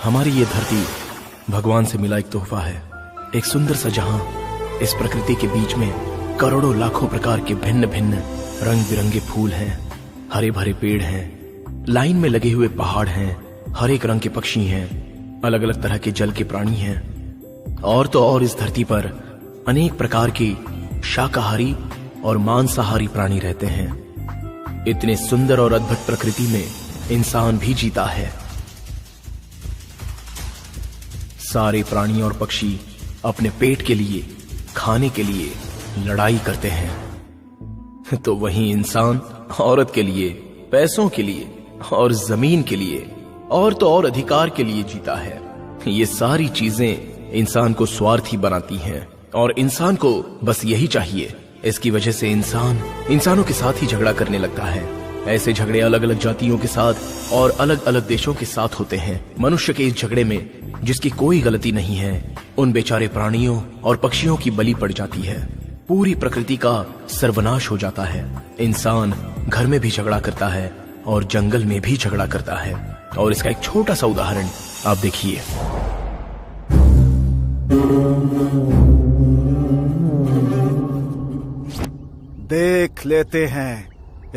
हमारी ये धरती भगवान से मिला एक तोहफा है, एक सुंदर सा जहां। इस प्रकृति के बीच में करोड़ों लाखों प्रकार के भिन्न भिन्न रंग बिरंगे फूल हैं, हरे भरे पेड़ हैं, लाइन में लगे हुए पहाड़ हैं, हर एक रंग के पक्षी हैं, अलग अलग तरह के जल के प्राणी हैं। और तो और इस धरती पर अनेक प्रकार की शाकाहारी और मांसाहारी प्राणी रहते हैं। इतने सुंदर और अद्भुत प्रकृति में इंसान भी जीता है। सारे प्राणी और पक्षी अपने पेट के लिए, खाने के लिए लड़ाई करते हैं, तो वहीं इंसान औरत के लिए, पैसों के लिए और जमीन के लिए और तो और अधिकार के लिए जीता है। ये सारी चीजें इंसान को स्वार्थी बनाती हैं और इंसान को बस यही चाहिए। इसकी वजह से इंसान इंसानों के साथ ही झगड़ा करने लगता है। ऐसे झगड़े अलग अलग जातियों के साथ और अलग अलग देशों के साथ होते हैं। मनुष्य के इस झगड़े में जिसकी कोई गलती नहीं है, उन बेचारे प्राणियों और पक्षियों की बलि पड़ जाती है। पूरी प्रकृति का सर्वनाश हो जाता है। इंसान घर में भी झगड़ा करता है और जंगल में भी झगड़ा करता है। और इसका एक छोटा सा उदाहरण आप देखिए। देख लेते हैं,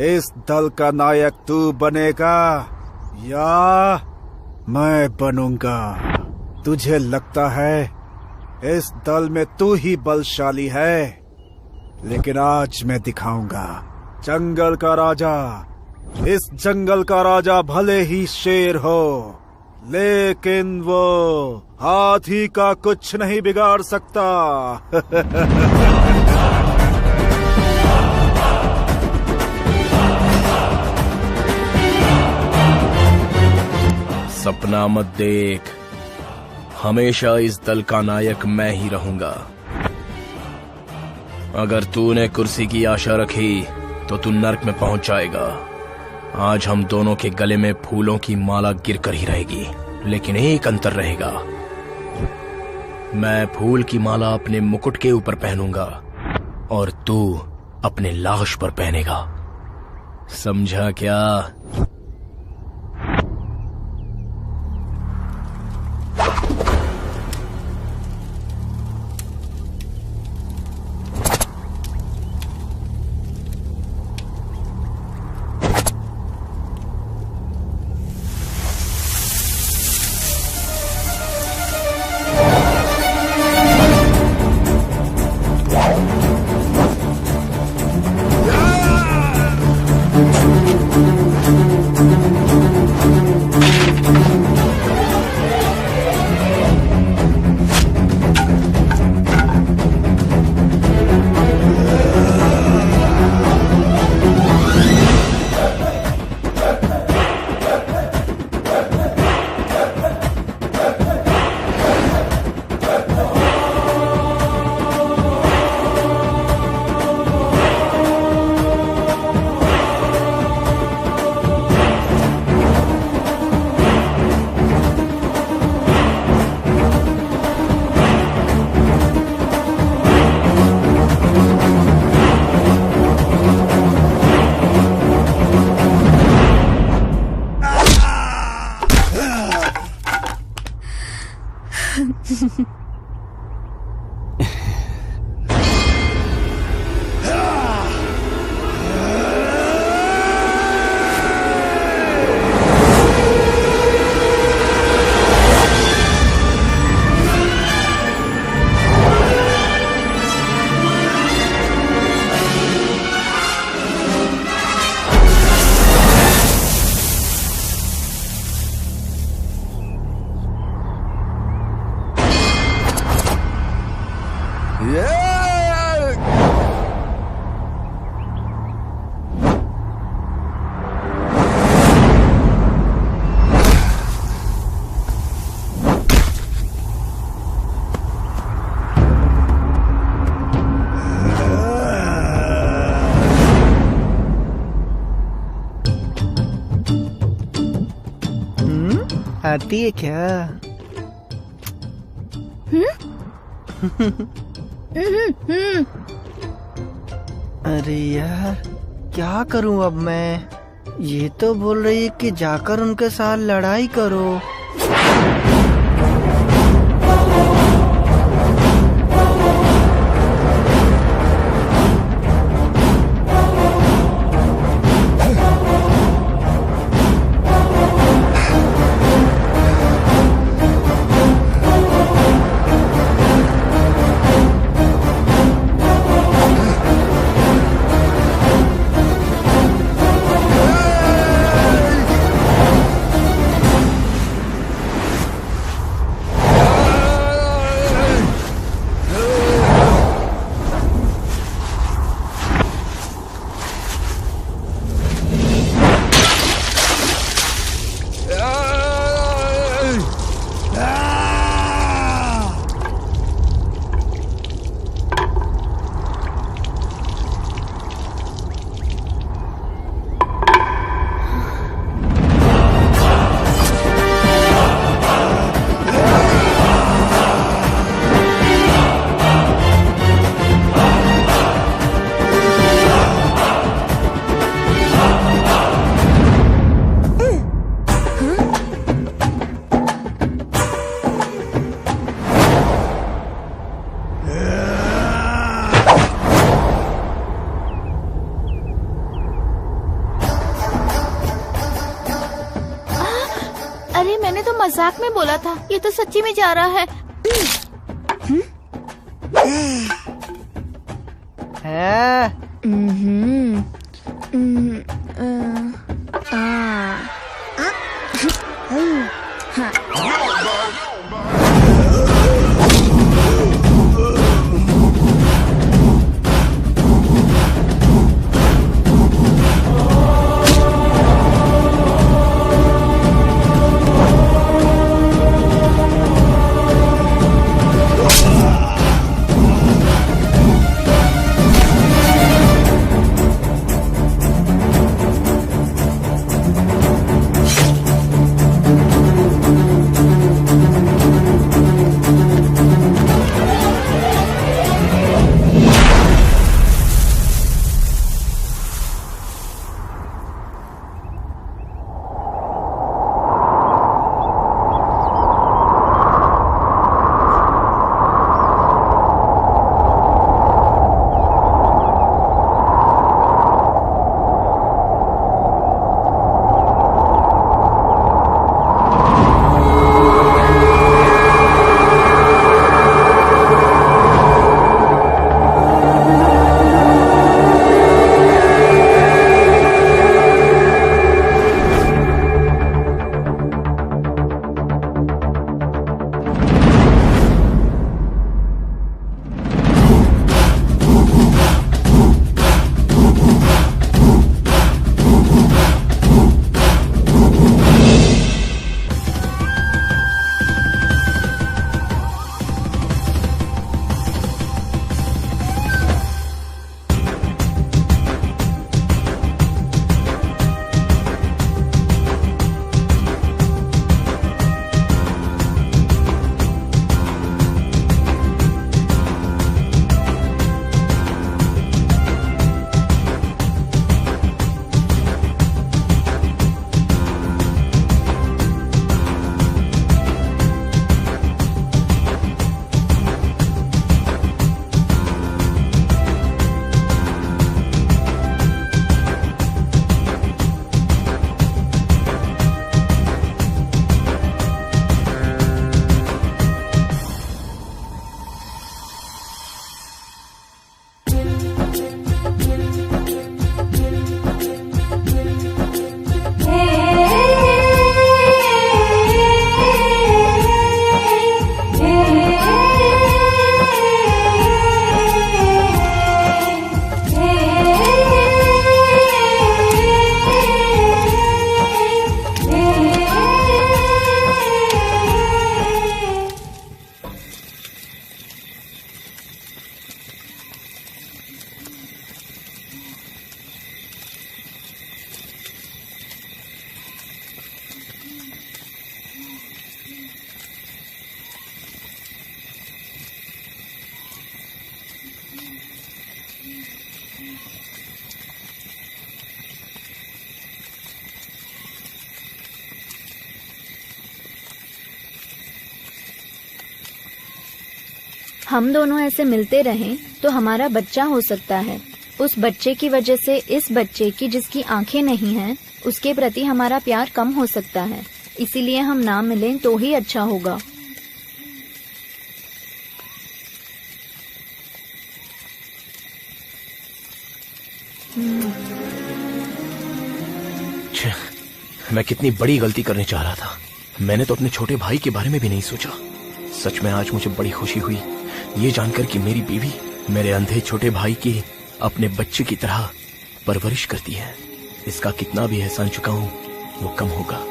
इस दल का नायक तू बनेगा या मैं बनूंगा। तुझे लगता है इस दल में तू ही बलशाली है, लेकिन आज मैं दिखाऊंगा। जंगल का राजा, इस जंगल का राजा भले ही शेर हो, लेकिन वो हाथी का कुछ नहीं बिगाड़ सकता। सपना मत देख, हमेशा इस दल का नायक मैं ही रहूंगा। अगर तूने कुर्सी की आशा रखी तो तू नर्क में पहुंच जाएगा। आज हम दोनों के गले में फूलों की माला गिरकर ही रहेगी, लेकिन एक अंतर रहेगा। मैं फूल की माला अपने मुकुट के ऊपर पहनूंगा और तू अपने लाश पर पहनेगा। समझा क्या? आती है क्या? अरे यार, क्या करूं अब मैं? ये तो बोल रही है कि जाकर उनके साथ लड़ाई करो। मैंने तो मजाक में बोला था, ये तो सच्ची में जा रहा है। है हम दोनों ऐसे मिलते रहें तो हमारा बच्चा हो सकता है। उस बच्चे की वजह से इस बच्चे की जिसकी आंखें नहीं हैं, उसके प्रति हमारा प्यार कम हो सकता है। इसीलिए हम ना मिलें तो ही अच्छा होगा। मैं कितनी बड़ी गलती करने जा रहा था। मैंने तो अपने छोटे भाई के बारे में भी नहीं सोचा। सच में आज मुझे बड़ी खुशी हुई ये जानकर कि मेरी बीवी मेरे अंधे छोटे भाई की अपने बच्चे की तरह परवरिश करती है। इसका कितना भी एहसान चुकाऊं वो कम होगा।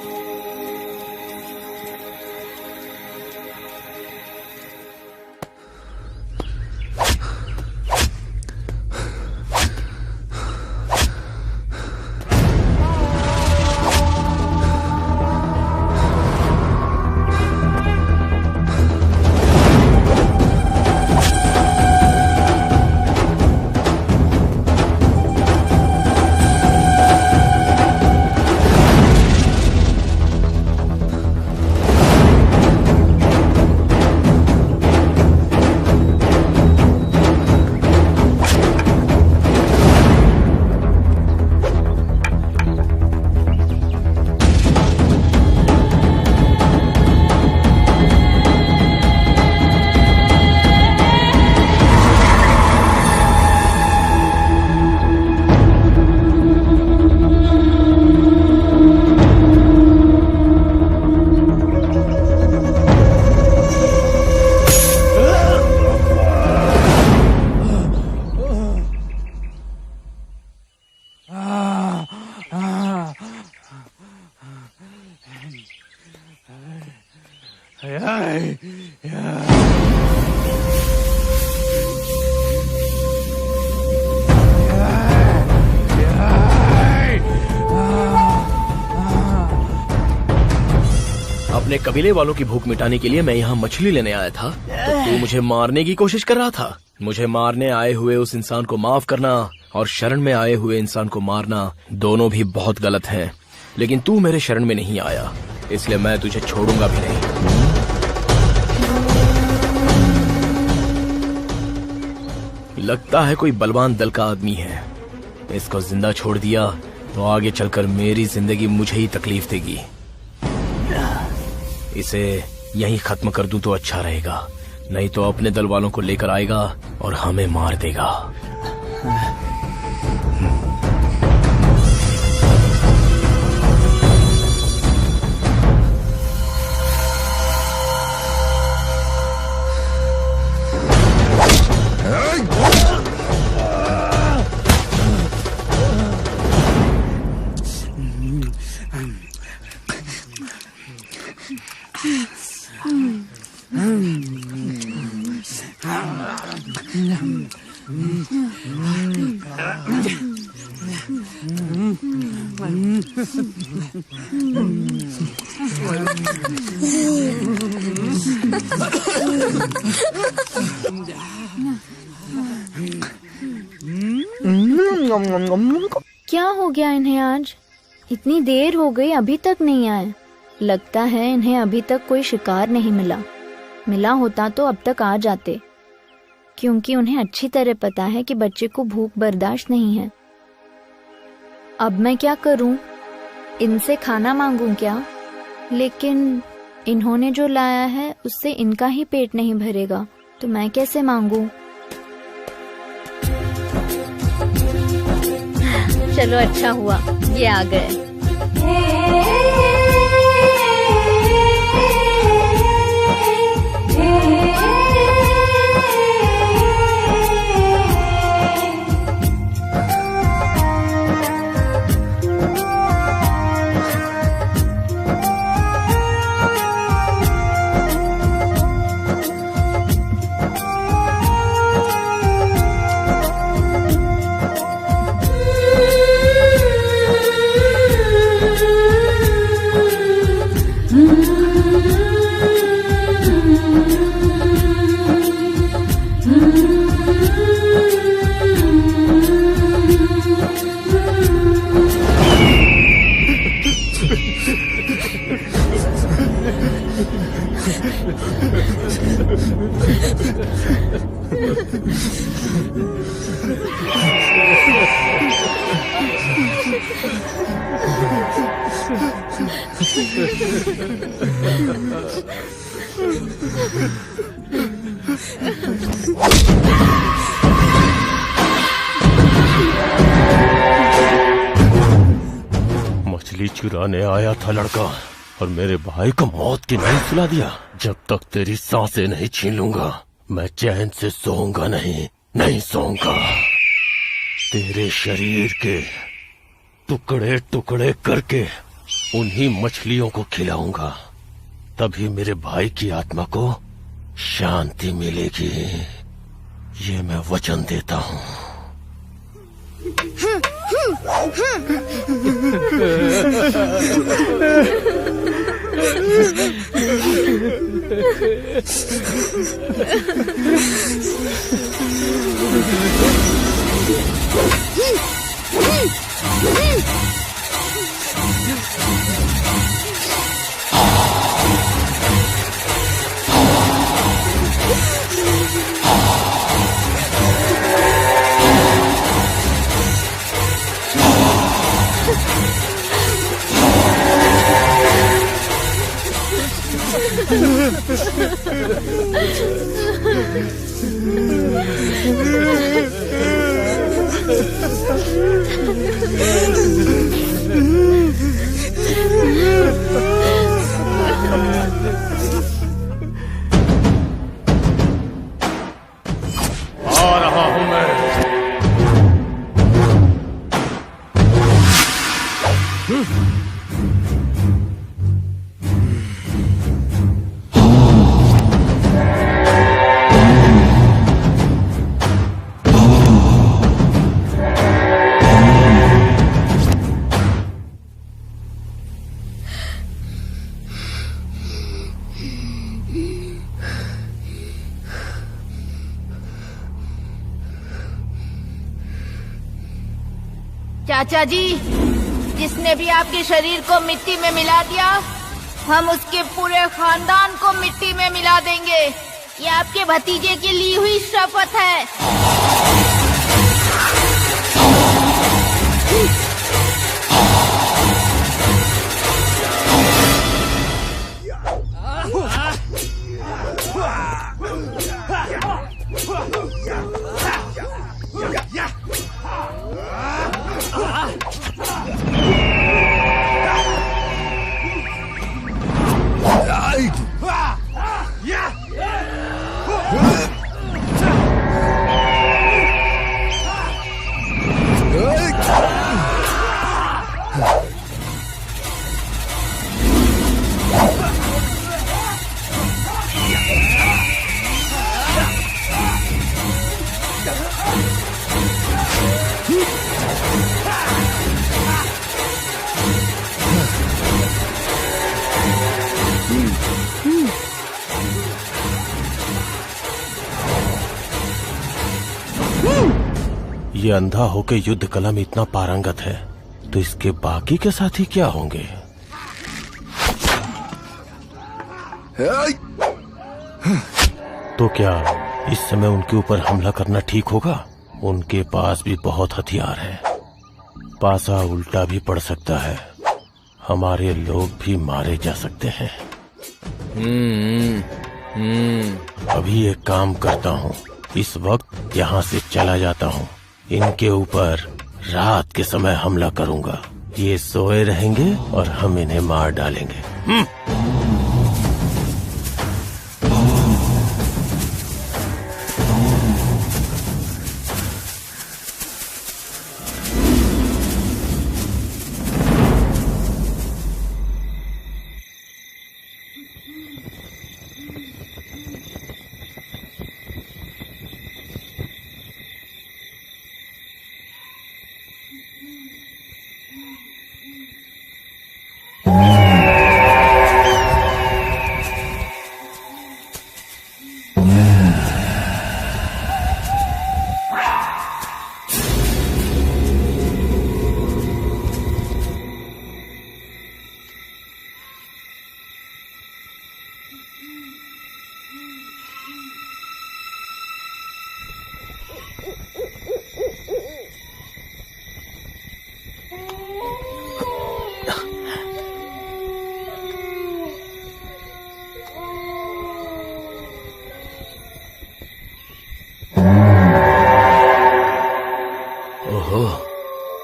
अपने कबीले वालों की भूख मिटाने के लिए मैं यहाँ मछली लेने आया था, तो तू मुझे मारने की कोशिश कर रहा था। मुझे मारने आए हुए उस इंसान को माफ करना और शरण में आए हुए इंसान को मारना दोनों भी बहुत गलत हैं। लेकिन तू मेरे शरण में नहीं आया, इसलिए मैं तुझे छोड़ूंगा भी नहीं। लगता है कोई बलवान दल का आदमी है। इसको जिंदा छोड़ दिया तो आगे चलकर मेरी जिंदगी मुझे ही तकलीफ देगी। इसे यहीं खत्म कर दूं तो अच्छा रहेगा, नहीं तो अपने दल वालों को लेकर आएगा और हमें मार देगा। क्या हो गया इन्हें आज? इतनी देर हो गई अभी तक नहीं आए। लगता है इन्हें अभी तक कोई शिकार नहीं मिला होता तो अब तक आ जाते, क्योंकि उन्हें अच्छी तरह पता है कि बच्चे को भूख बर्दाश्त नहीं है। अब मैं क्या करूं? इनसे खाना मांगूं क्या? लेकिन इन्होंने जो लाया है उससे इनका ही पेट नहीं भरेगा, तो मैं कैसे मांगूं? चलो अच्छा हुआ ये आ गए। मछली चुराने आया था लड़का और मेरे भाई को मौत की नींद सुला दिया। जब तक तेरी सांसें नहीं छीन लूंगा मैं चैन से सोऊंगा नहीं सोऊंगा। तेरे शरीर के टुकड़े टुकड़े करके उन्हीं मछलियों को खिलाऊंगा, तभी मेरे भाई की आत्मा को शांति मिलेगी। ये मैं वचन देता हूँ। आ रहा हूं मैं। चाचा जी, जिसने भी आपके शरीर को मिट्टी में मिला दिया, हम उसके पूरे खानदान को मिट्टी में मिला देंगे। ये आपके भतीजे की ली हुई शपथ है। ये अंधा होके युद्ध कला में इतना पारंगत है, तो इसके बाकी के साथी क्या होंगे? तो क्या इस समय उनके ऊपर हमला करना ठीक होगा? उनके पास भी बहुत हथियार है, पासा उल्टा भी पड़ सकता है, हमारे लोग भी मारे जा सकते हैं। अभी एक काम करता हूँ, इस वक्त यहाँ से चला जाता हूँ। इनके ऊपर रात के समय हमला करूंगा। ये सोए रहेंगे और हम इन्हें मार डालेंगे।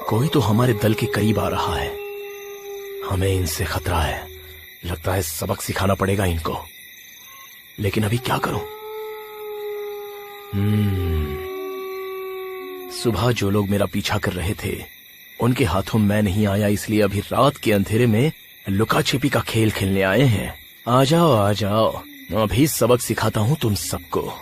कोई तो हमारे दल के करीब आ रहा है। हमें इनसे खतरा है। लगता है सबक सिखाना पड़ेगा इनको। लेकिन अभी क्या करूं? सुबह जो लोग मेरा पीछा कर रहे थे उनके हाथों मैं नहीं आया, इसलिए अभी रात के अंधेरे में लुका छिपी का खेल खेलने आए हैं। आ जाओ आ जाओ, अभी सबक सिखाता हूं तुम सबको।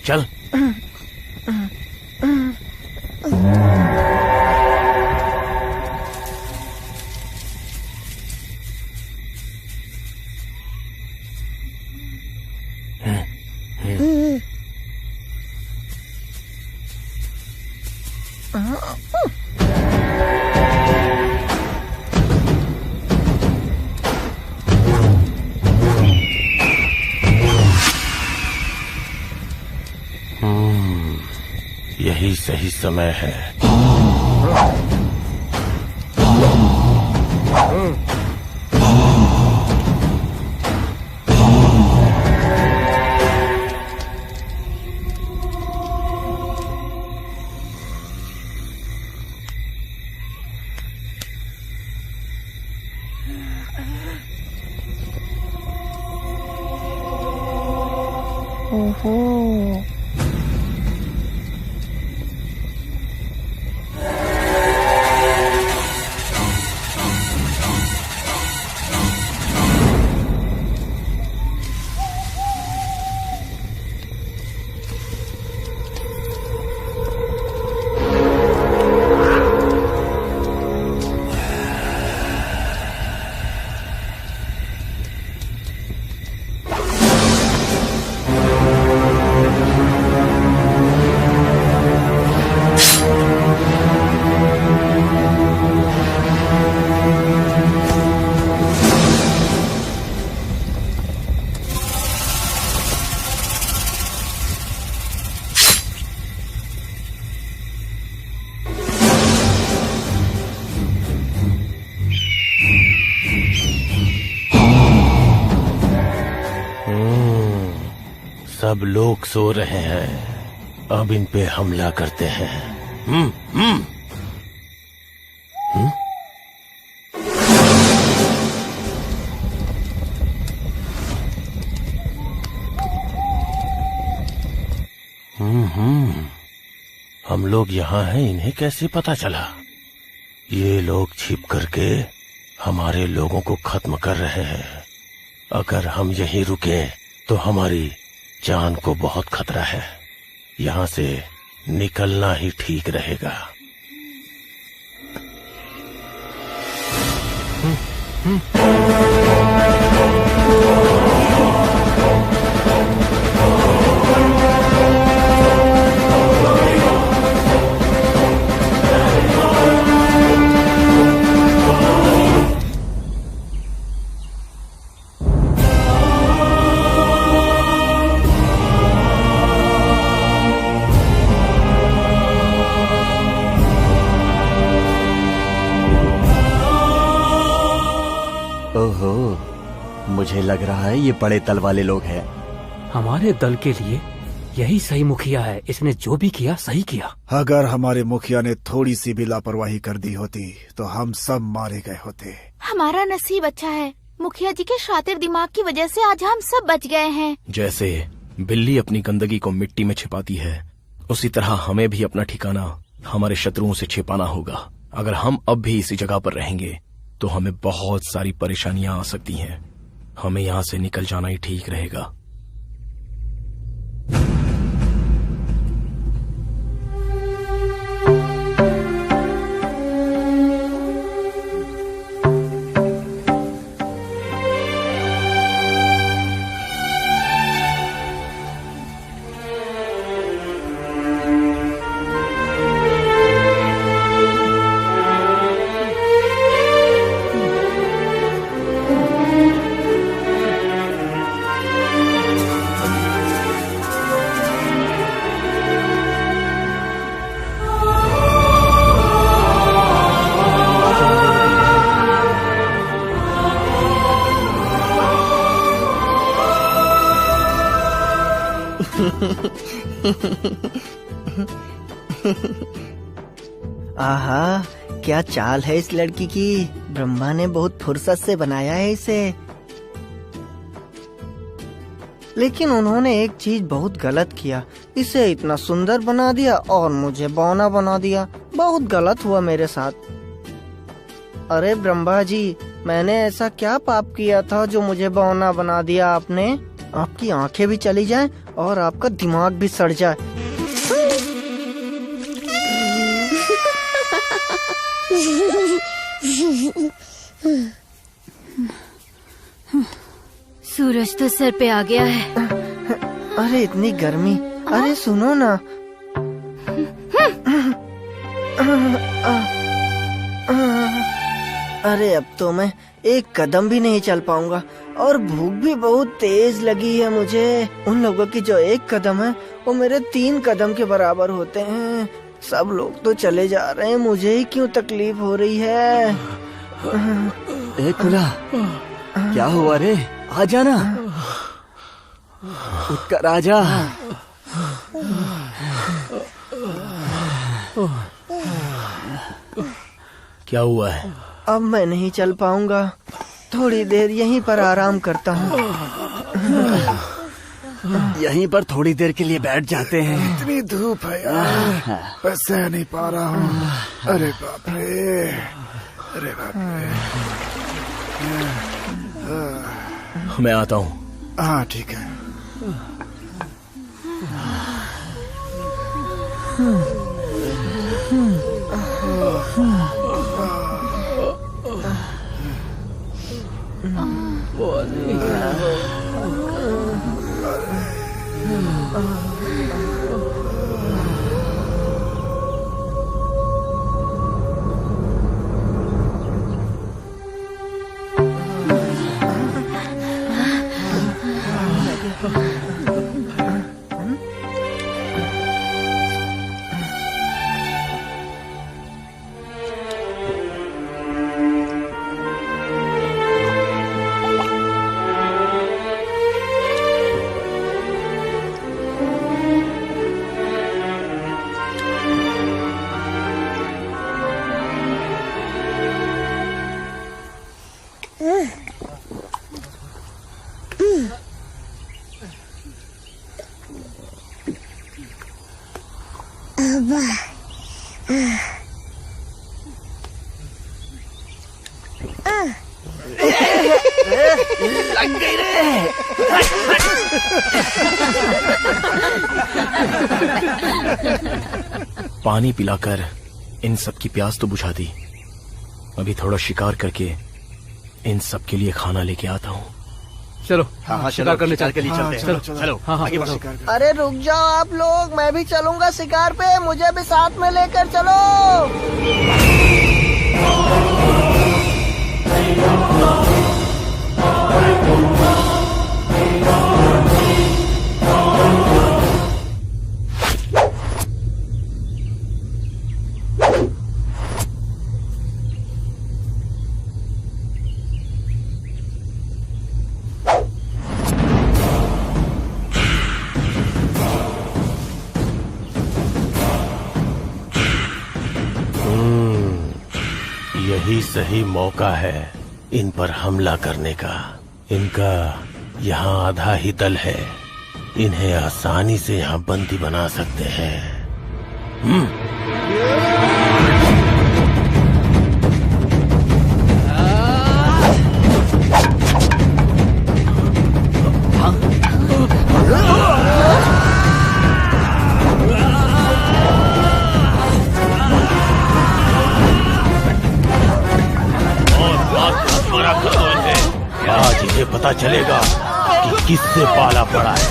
चल। यही सही समय है। सब लोग सो रहे हैं, अब इन पे हमला करते हैं। हम लोग यहाँ हैं, इन्हें कैसे पता चला? ये लोग छिप करके हमारे लोगों को खत्म कर रहे हैं। अगर हम यहीं रुके तो हमारी जान को बहुत खतरा है। यहाँ से निकलना ही ठीक रहेगा। ओहो, मुझे लग रहा है ये बड़े दल वाले लोग हैं। हमारे दल के लिए यही सही मुखिया है। इसने जो भी किया सही किया। अगर हमारे मुखिया ने थोड़ी सी भी लापरवाही कर दी होती तो हम सब मारे गए होते। हमारा नसीब अच्छा है, मुखिया जी के शातिर दिमाग की वजह से आज हम सब बच गए हैं। जैसे बिल्ली अपनी गंदगी को मिट्टी में छिपाती है, उसी तरह हमें भी अपना ठिकाना हमारे शत्रुओं से छिपाना होगा। अगर हम अब भी इसी जगह पर रहेंगे तो हमें बहुत सारी परेशानियां आ सकती हैं। हमें यहाँ से निकल जाना ही ठीक रहेगा। आहा, क्या चाल है इस लड़की की। ब्रह्मा ने बहुत फुर्सत से बनाया है इसे। लेकिन उन्होंने एक चीज बहुत गलत किया। इसे इतना सुंदर बना दिया और मुझे बौना बना दिया। बहुत गलत हुआ मेरे साथ। अरे ब्रह्मा जी, मैंने ऐसा क्या पाप किया था जो मुझे बौना बना दिया आपने? आपकी आंखें भी चली जाएं और आपका दिमाग भी सड़ जाए। सूरज तो सर पे आ गया है। अरे इतनी गर्मी। अरे सुनो ना। अरे अब तो मैं एक कदम भी नहीं चल पाऊंगा और भूख भी बहुत तेज लगी है मुझे। उन लोगों की जो एक कदम है वो मेरे 3 कदम के बराबर होते हैं। सब लोग तो चले जा रहे हैं, मुझे ही क्यों तकलीफ हो रही है? ए खुला, क्या हुआ रे? आ जाना, उठकर आ जा। क्या हुआ है? अब मैं नहीं चल पाऊंगा। थोड़ी देर यहीं पर आराम करता हूँ। यहीं पर थोड़ी देर के लिए बैठ जाते हैं। इतनी धूप है यार, मैं सह नहीं पा रहा हूँ। अरे बाप रे, अरे बाप रे। मैं आता हूँ। हाँ ठीक है। लग गई रे। पानी पिलाकर इन सब की प्यास तो बुझा दी। अभी थोड़ा शिकार करके इन सब के लिए खाना लेके आता हूँ। चलो हाँ, शिकार करने के लिए चलते हैं। चलो आगे बढ़ो। अरे रुक जाओ आप लोग, मैं भी चलूंगा शिकार पे, मुझे भी साथ में लेकर चलो। यही सही मौका है इन पर हमला करने का। इनका यहाँ आधा ही दल है, इन्हें आसानी से यहाँ बंदी बना सकते हैं। आज इन्हें पता चलेगा कि किससे पाला पड़ा है।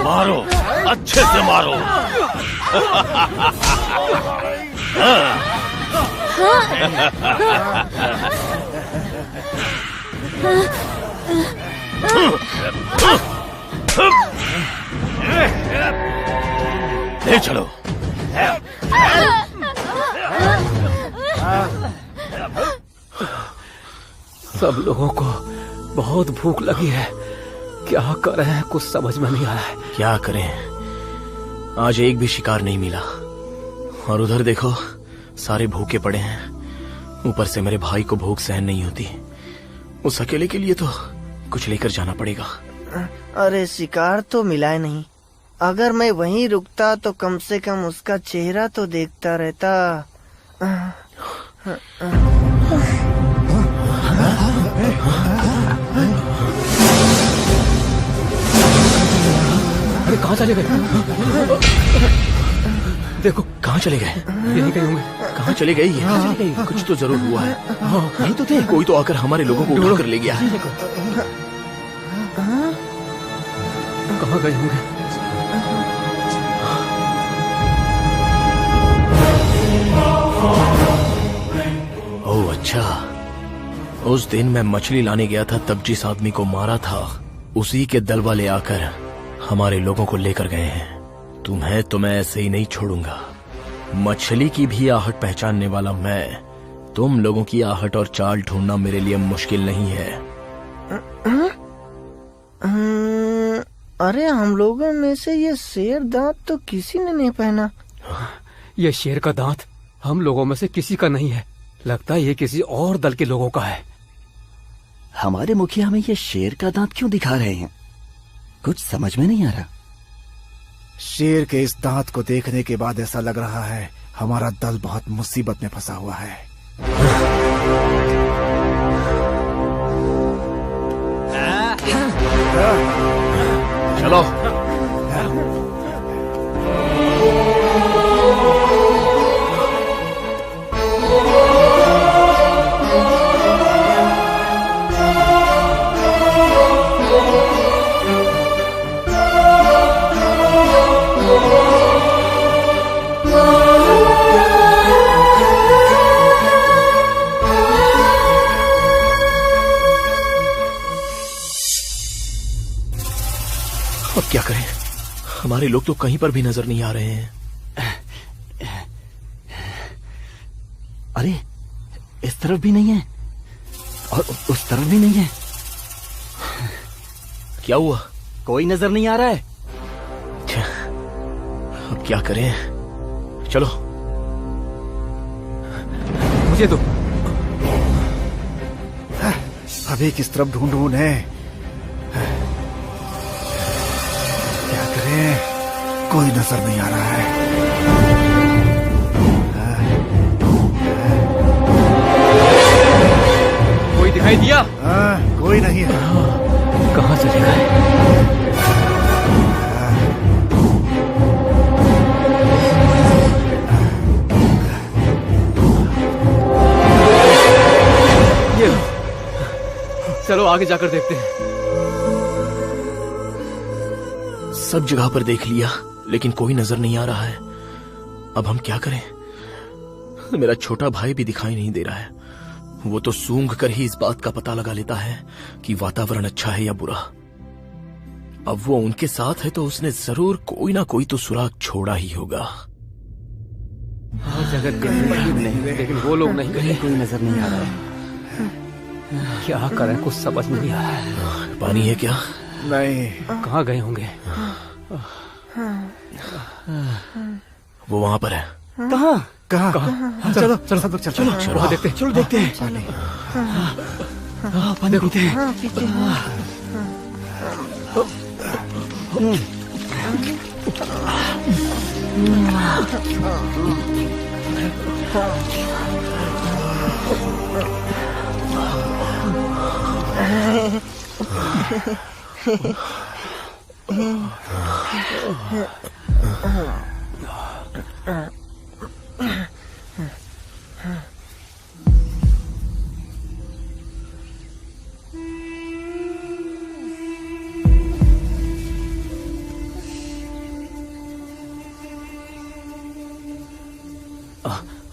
मारो, अच्छे से मारो। ले चलो। सब लोगों को बहुत भूख लगी है, क्या करें कुछ समझ में नहीं आया है। क्या करें, आज एक भी शिकार नहीं मिला। और उधर देखो, सारे भूखे पड़े हैं। ऊपर से मेरे भाई को भूख सहन नहीं होती। उस अकेले के लिए तो कुछ लेकर जाना पड़ेगा। अरे शिकार तो मिला नहीं। अगर मैं वहीं रुकता तो कम से कम उसका चेहरा तो देखता रहता। अरे कहाँ चले गए? देखो कहाँ चले गए? यहीं कहीं होंगे। कहाँ चले गए ये? कुछ तो जरूर हुआ है। नहीं तो थे, कोई तो आकर हमारे लोगों को उठा कर ले गया है। कहाँ गए होंगे? ओह अच्छा, उस दिन मैं मछली लाने गया था, तब जिस आदमी को मारा था उसी के दल वाले आकर हमारे लोगों को लेकर गए हैं। तुम्हें तो मैं ऐसे ही नहीं छोड़ूंगा। मछली की भी आहट पहचानने वाला मैं, तुम लोगों की आहट और चाल ढूंढना मेरे लिए मुश्किल नहीं है। अरे हम लोगों में से ये शेर दांत तो किसी ने नहीं पहना। ये शेर का दांत हम लोगों में से किसी का नहीं है, लगता है ये किसी और दल के लोगों का है। हमारे मुखिया हमें ये शेर का दांत क्यों दिखा रहे हैं? कुछ समझ में नहीं आ रहा। शेर के इस दांत को देखने के बाद ऐसा लग रहा है हमारा दल बहुत मुसीबत में फंसा हुआ है। चलो। अब क्या करें? हमारे लोग तो कहीं पर भी नजर नहीं आ रहे हैं। अरे, इस तरफ भी नहीं है और उस तरफ भी नहीं है। क्या हुआ? कोई नजर नहीं आ रहा है। अब क्या करें? चलो। मुझे तो अभी किस तरफ ढूंढूं उन्हें? क्या करें? कोई नजर नहीं आ रहा है। कोई दिखाई दिया? कोई नहीं है। कहाँ चले गए? ये लो। चलो आगे जाकर देखते हैं। सब जगह पर देख लिया लेकिन कोई नजर नहीं आ रहा है। अब हम क्या करें? मेरा छोटा भाई भी दिखाई नहीं दे रहा है। वो तो सूंघ कर ही इस बात का पता लगा लेता है कि वातावरण अच्छा है या बुरा। अब वो उनके साथ है तो उसने जरूर कोई ना कोई तो सुराग छोड़ा ही होगा। हर जगह नहीं, लेकिन वो लोग नहीं गए। कोई नजर नहीं आ रहा है। क्या करें, कुछ समझ नहीं आ रहा है। पानी है क्या? नहीं। कहाँ गए होंगे? वो वहां पर है। कहाँ? चलो चलो सब लोग चलो चलो देखते हैं। चलो देखते हैं। पानी पीते हैं।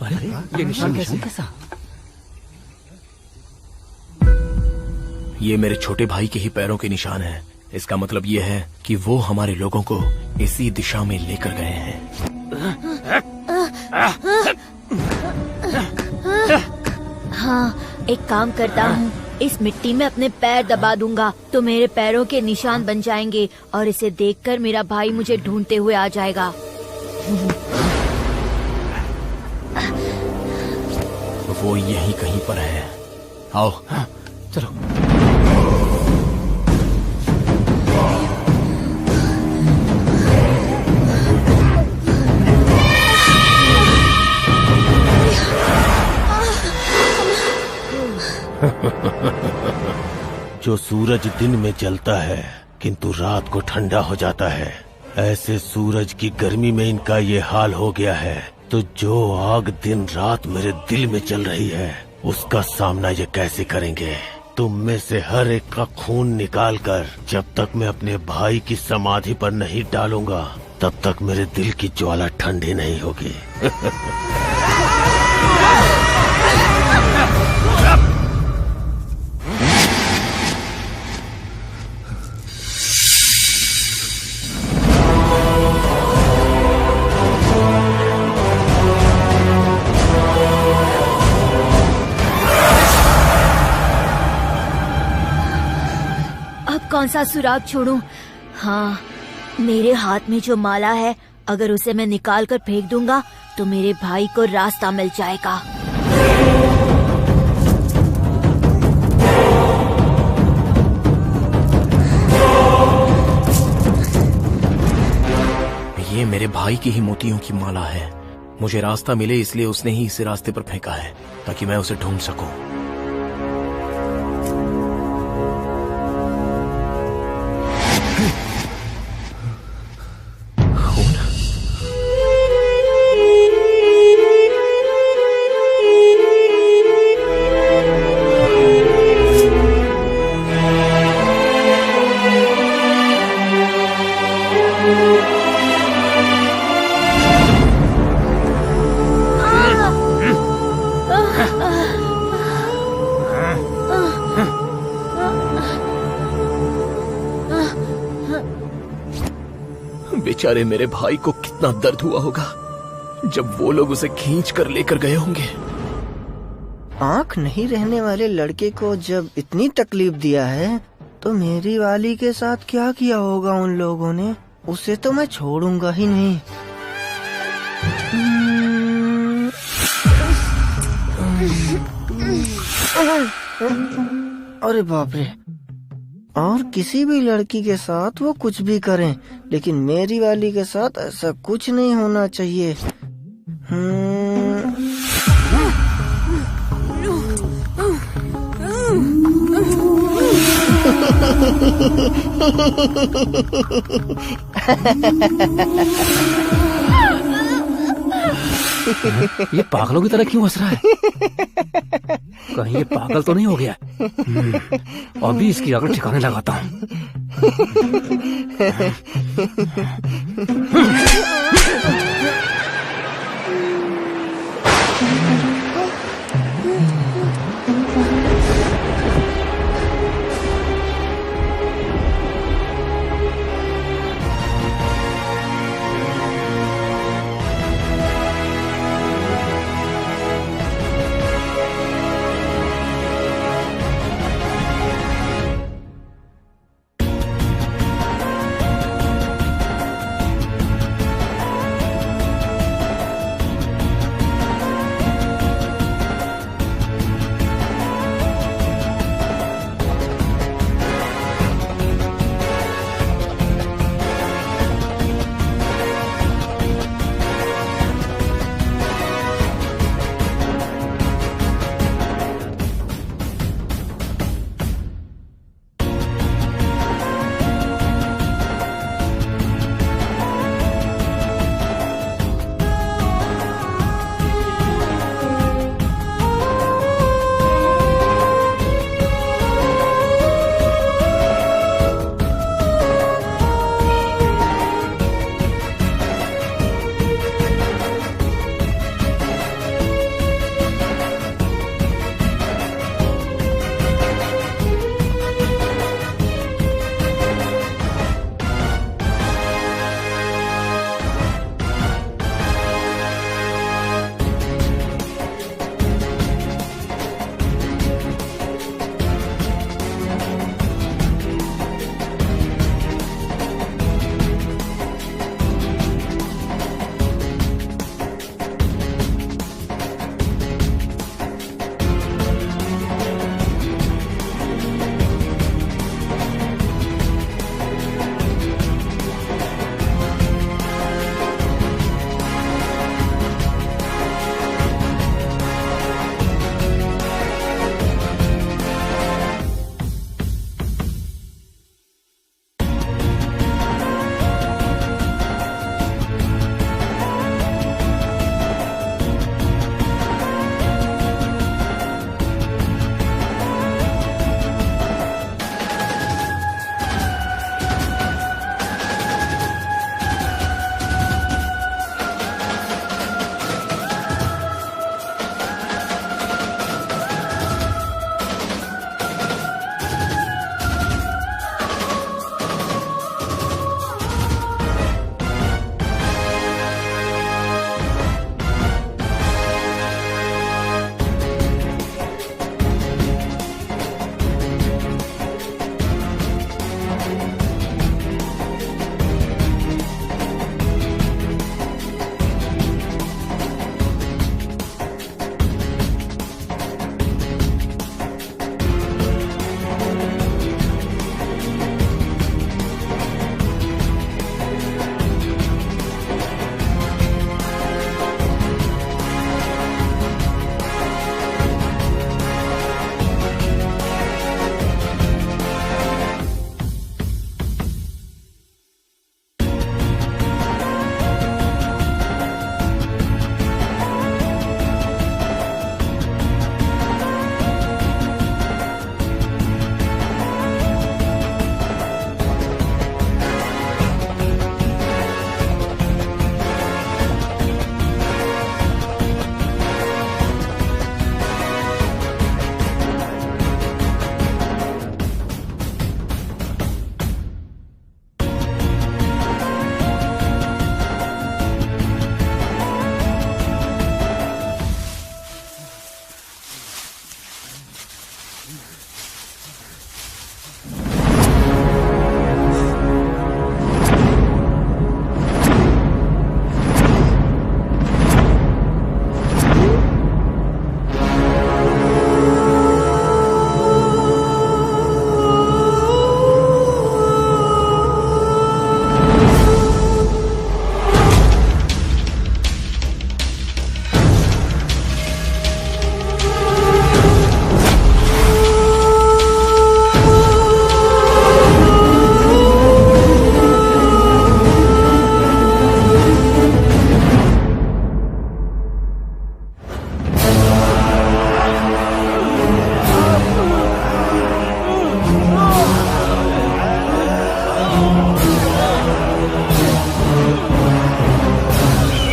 अरे ये निशान कैसा? ये मेरे छोटे भाई के ही पैरों के निशान हैं। इसका मतलब ये है कि वो हमारे लोगों को इसी दिशा में लेकर गए हैं। हाँ, एक काम करता हूँ, इस मिट्टी में अपने पैर दबा दूंगा तो मेरे पैरों के निशान बन जाएंगे और इसे देखकर मेरा भाई मुझे ढूंढते हुए आ जाएगा। वो यहीं कहीं पर है। आओ। चलो। जो सूरज दिन में जलता है किंतु रात को ठंडा हो जाता है, ऐसे सूरज की गर्मी में इनका ये हाल हो गया है। तो जो आग दिन रात मेरे दिल में चल रही है उसका सामना ये कैसे करेंगे? तुम में से हर एक का खून निकाल कर जब तक मैं अपने भाई की समाधि पर नहीं डालूंगा तब तक मेरे दिल की ज्वाला ठंडी नहीं होगी। कौन सा सुराग छोड़ूं? हाँ, मेरे हाथ में जो माला है, अगर उसे मैं निकाल कर फेंक दूंगा तो मेरे भाई को रास्ता मिल जाएगा। ये मेरे भाई की ही मोतियों की माला है। मुझे रास्ता मिले इसलिए उसने ही इसे रास्ते पर फेंका है, ताकि मैं उसे ढूंढ सकूं। बेचारे मेरे भाई को कितना दर्द हुआ होगा जब वो लोग उसे खींच कर लेकर गए होंगे। आंख नहीं रहने वाले लड़के को जब इतनी तकलीफ दिया है तो मेरी वाली के साथ क्या किया होगा उन लोगों ने। उसे तो मैं छोड़ूंगा ही नहीं। अरे बाप रे। और किसी भी लड़की के साथ वो कुछ भी करें, लेकिन मेरी वाली के साथ ऐसा कुछ नहीं होना चाहिए। ये पागलों की तरह क्यों हंस रहा है? कहीं ये पागल तो नहीं हो गया? अभी इसकी अकल ठिकाने लगाता हूँ।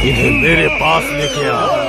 इन्हें मेरे पास लेके आ।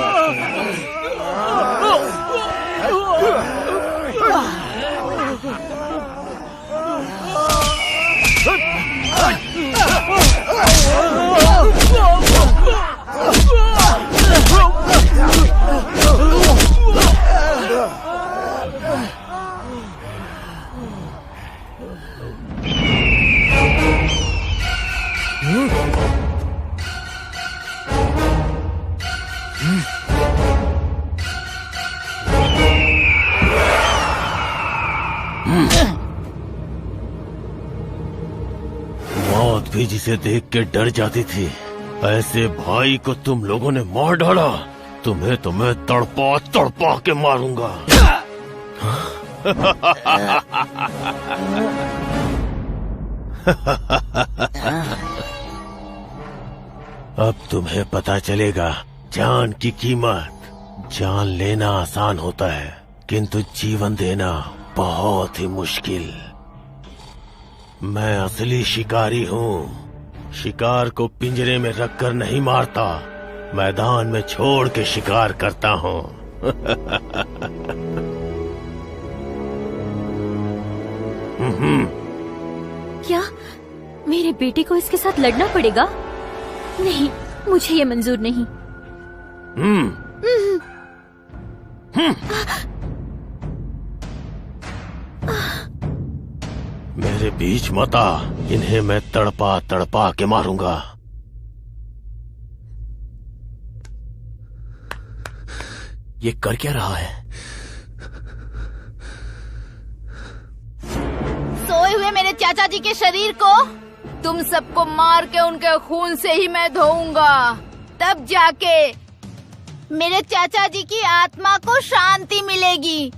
मौत भी जिसे देख के डर जाती थी, ऐसे भाई को तुम लोगों ने मार डाला। तुम्हें तो मैं तड़पा तड़पा के मारूंगा। अब तुम्हें पता चलेगा जान की कीमत। जान लेना आसान होता है, किंतु जीवन देना बहुत ही मुश्किल। मैं असली शिकारी हूँ। शिकार को पिंजरे में रखकर नहीं मारता, मैदान में छोड़ के शिकार करता हूँ। क्या मेरे बेटे को इसके साथ लड़ना पड़ेगा? नहीं, मुझे ये मंजूर नहीं। मेरे बीच मत आ, इन्हें मैं तड़पा तड़पा के मारूंगा। ये कर क्या रहा है? सोए हुए मेरे चाचा जी के शरीर को तुम सबको मार के उनके खून से ही मैं धोऊंगा। तब जाके मेरे चाचा जी की आत्मा को शांति मिलेगी।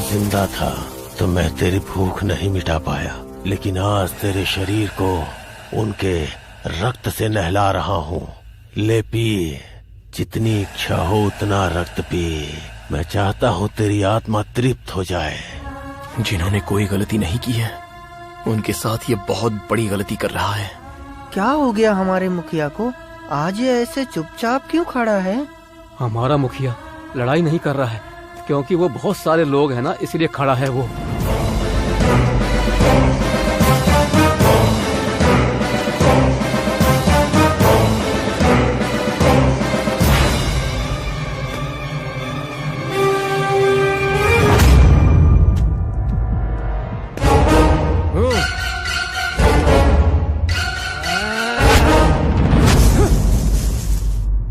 जिंदा था तो मैं तेरी भूख नहीं मिटा पाया, लेकिन आज तेरे शरीर को उनके रक्त से नहला रहा हूँ। ले पी, जितनी इच्छा हो उतना रक्त पी। मैं चाहता हूँ तेरी आत्मा तृप्त हो जाए। जिन्होंने कोई गलती नहीं की है, उनके साथ ये बहुत बड़ी गलती कर रहा है। क्या हो गया हमारे मुखिया को? आज ये ऐसे चुपचाप क्यों खड़ा है? हमारा मुखिया लड़ाई नहीं कर रहा है, क्योंकि वो बहुत सारे लोग हैं ना, इसलिए खड़ा है वो।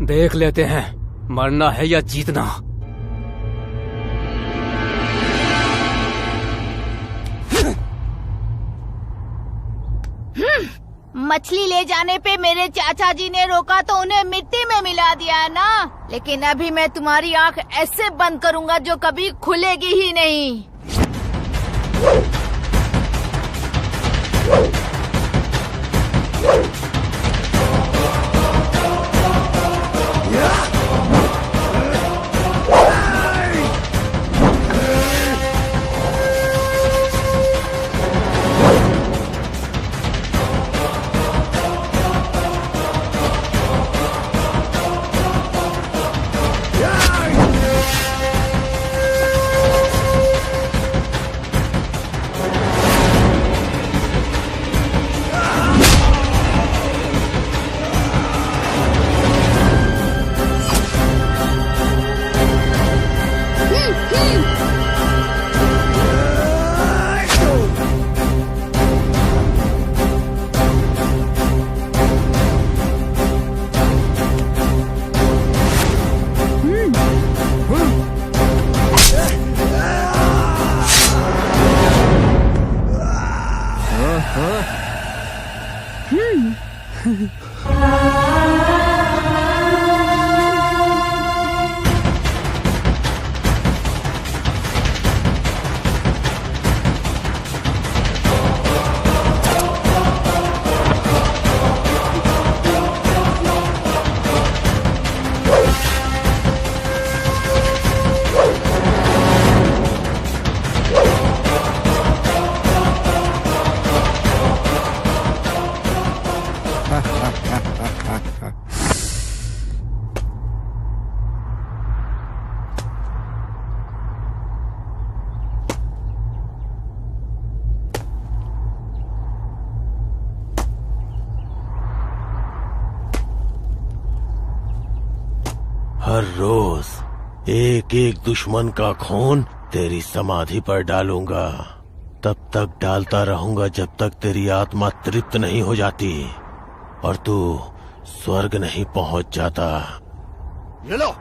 देख लेते हैं मरना है या जीतना। मछली ले जाने पे मेरे चाचा जी ने रोका तो उन्हें मिट्टी में मिला दिया ना, लेकिन अभी मैं तुम्हारी आंख ऐसे बंद करूंगा जो कभी खुलेगी ही नहीं। हर रोज एक एक दुश्मन का खून तेरी समाधि पर डालूंगा। तब तक डालता रहूंगा जब तक तेरी आत्मा तृप्त नहीं हो जाती और तू स्वर्ग नहीं पहुंच जाता। ये लो।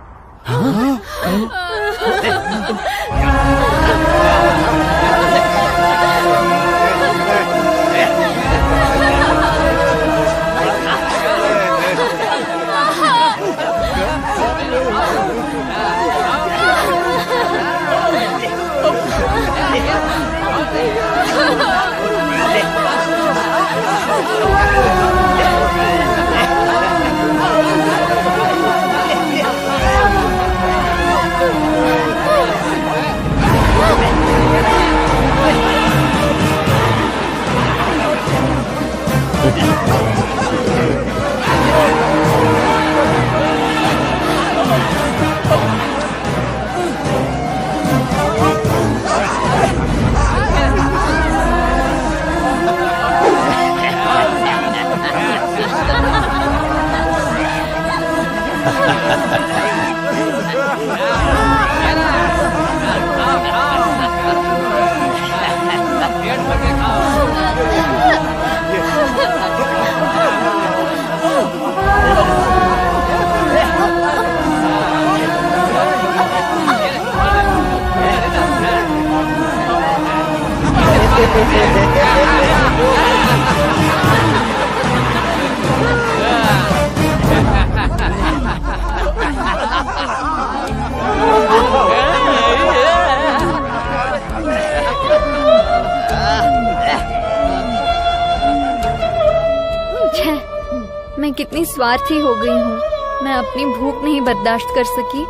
मैं कितनी स्वार्थी हो गई हूँ। मैं अपनी भूख नहीं बर्दाश्त कर सकी।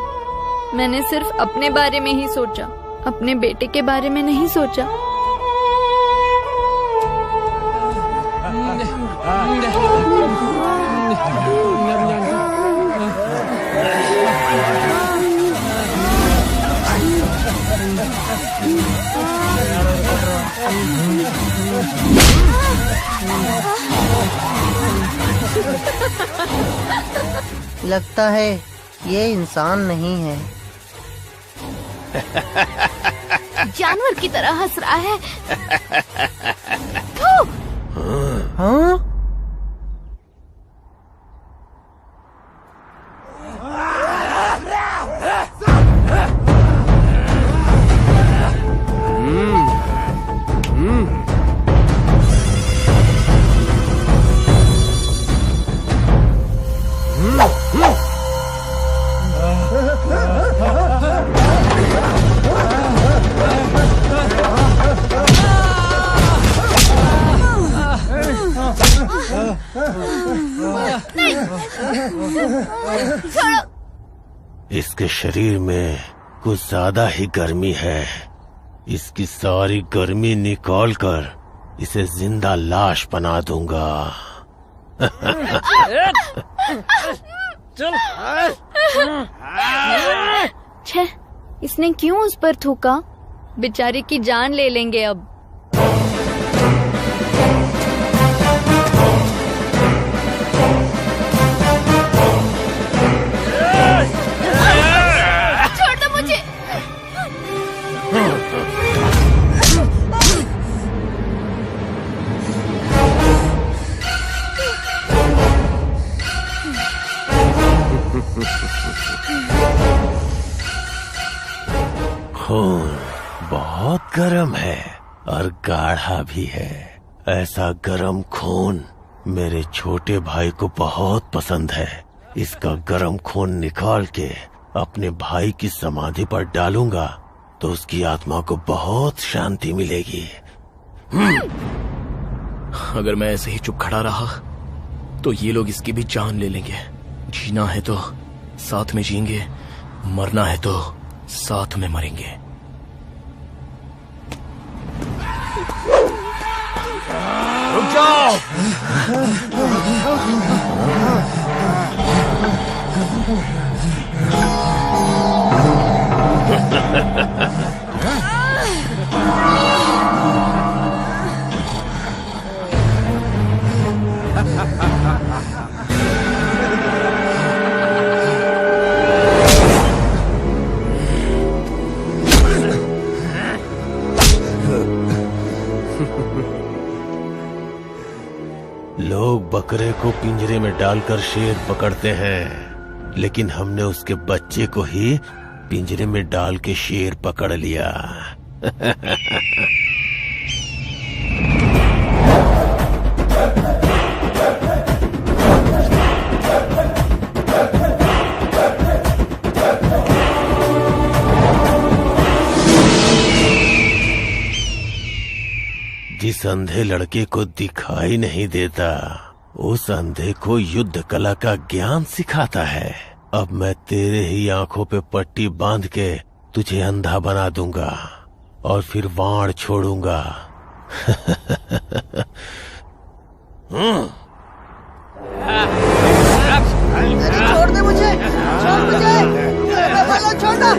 मैंने सिर्फ अपने बारे में ही सोचा, अपने बेटे के बारे में नहीं सोचा। लगता है ये इंसान नहीं है। जानवर की तरह हंस रहा है। हाँ? छोड़ो। इसके शरीर में कुछ ज्यादा ही गर्मी है। इसकी सारी गर्मी निकाल कर इसे जिंदा लाश बना दूंगा। छे, इसने क्यों उस पर थूका? बेचारे की जान ले लेंगे अब। छोड़ दो मुझे। खून बहुत गर्म है और गाढ़ा भी है। ऐसा गर्म खून मेरे छोटे भाई को बहुत पसंद है। इसका गर्म खून निकाल के अपने भाई की समाधि पर डालूंगा तो उसकी आत्मा को बहुत शांति मिलेगी। अगर मैं ऐसे ही चुप खड़ा रहा तो ये लोग इसकी भी जान ले लेंगे। जीना है तो साथ में जीएंगे, मरना है तो साथ में मरेंगे। रुक जाओ। लोग बकरे को पिंजरे में डालकर शेर पकड़ते हैं, लेकिन हमने उसके बच्चे को ही पिंजरे में डाल के शेर पकड़ लिया। जिस अंधे लड़के को दिखाई नहीं देता उस अंधे को युद्ध कला का ज्ञान सिखाता है। अब मैं तेरे ही आंखों पे पट्टी बांध के तुझे अंधा बना दूंगा और फिर वाण छोड़ूंगा। छोड़ दे मुझे, छोड़ मुझे, छोड़ना।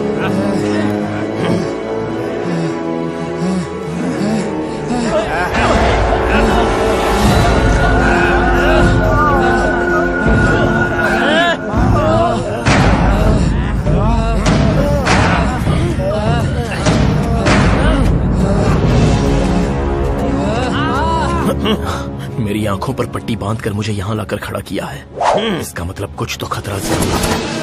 मेरी आंखों पर पट्टी बांधकर मुझे यहाँ लाकर खड़ा किया है। इसका मतलब कुछ तो खतरा जरूर है।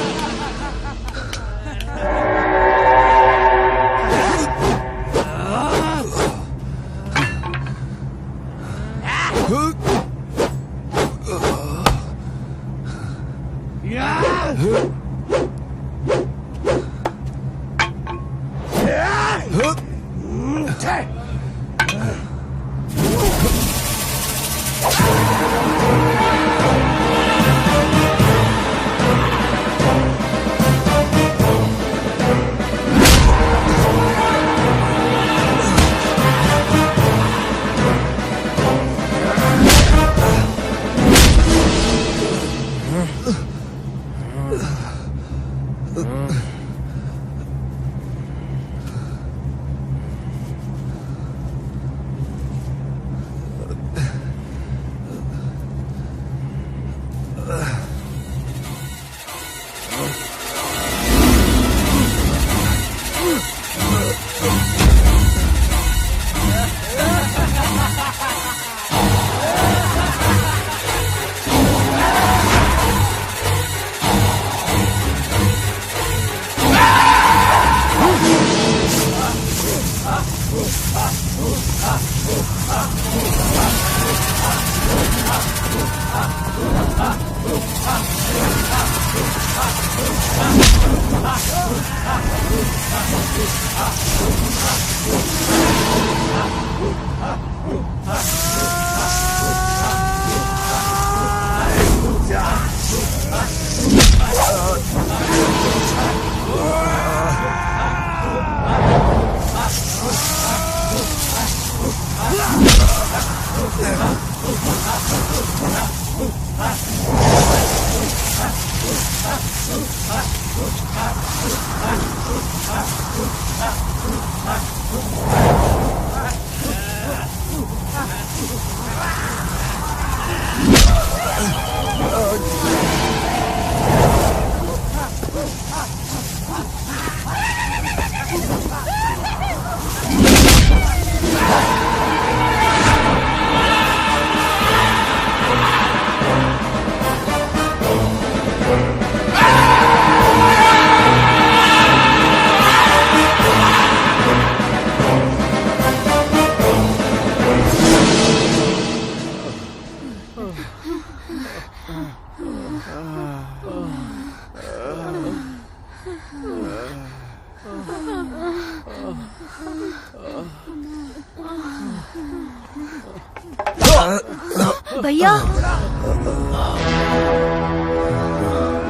भैया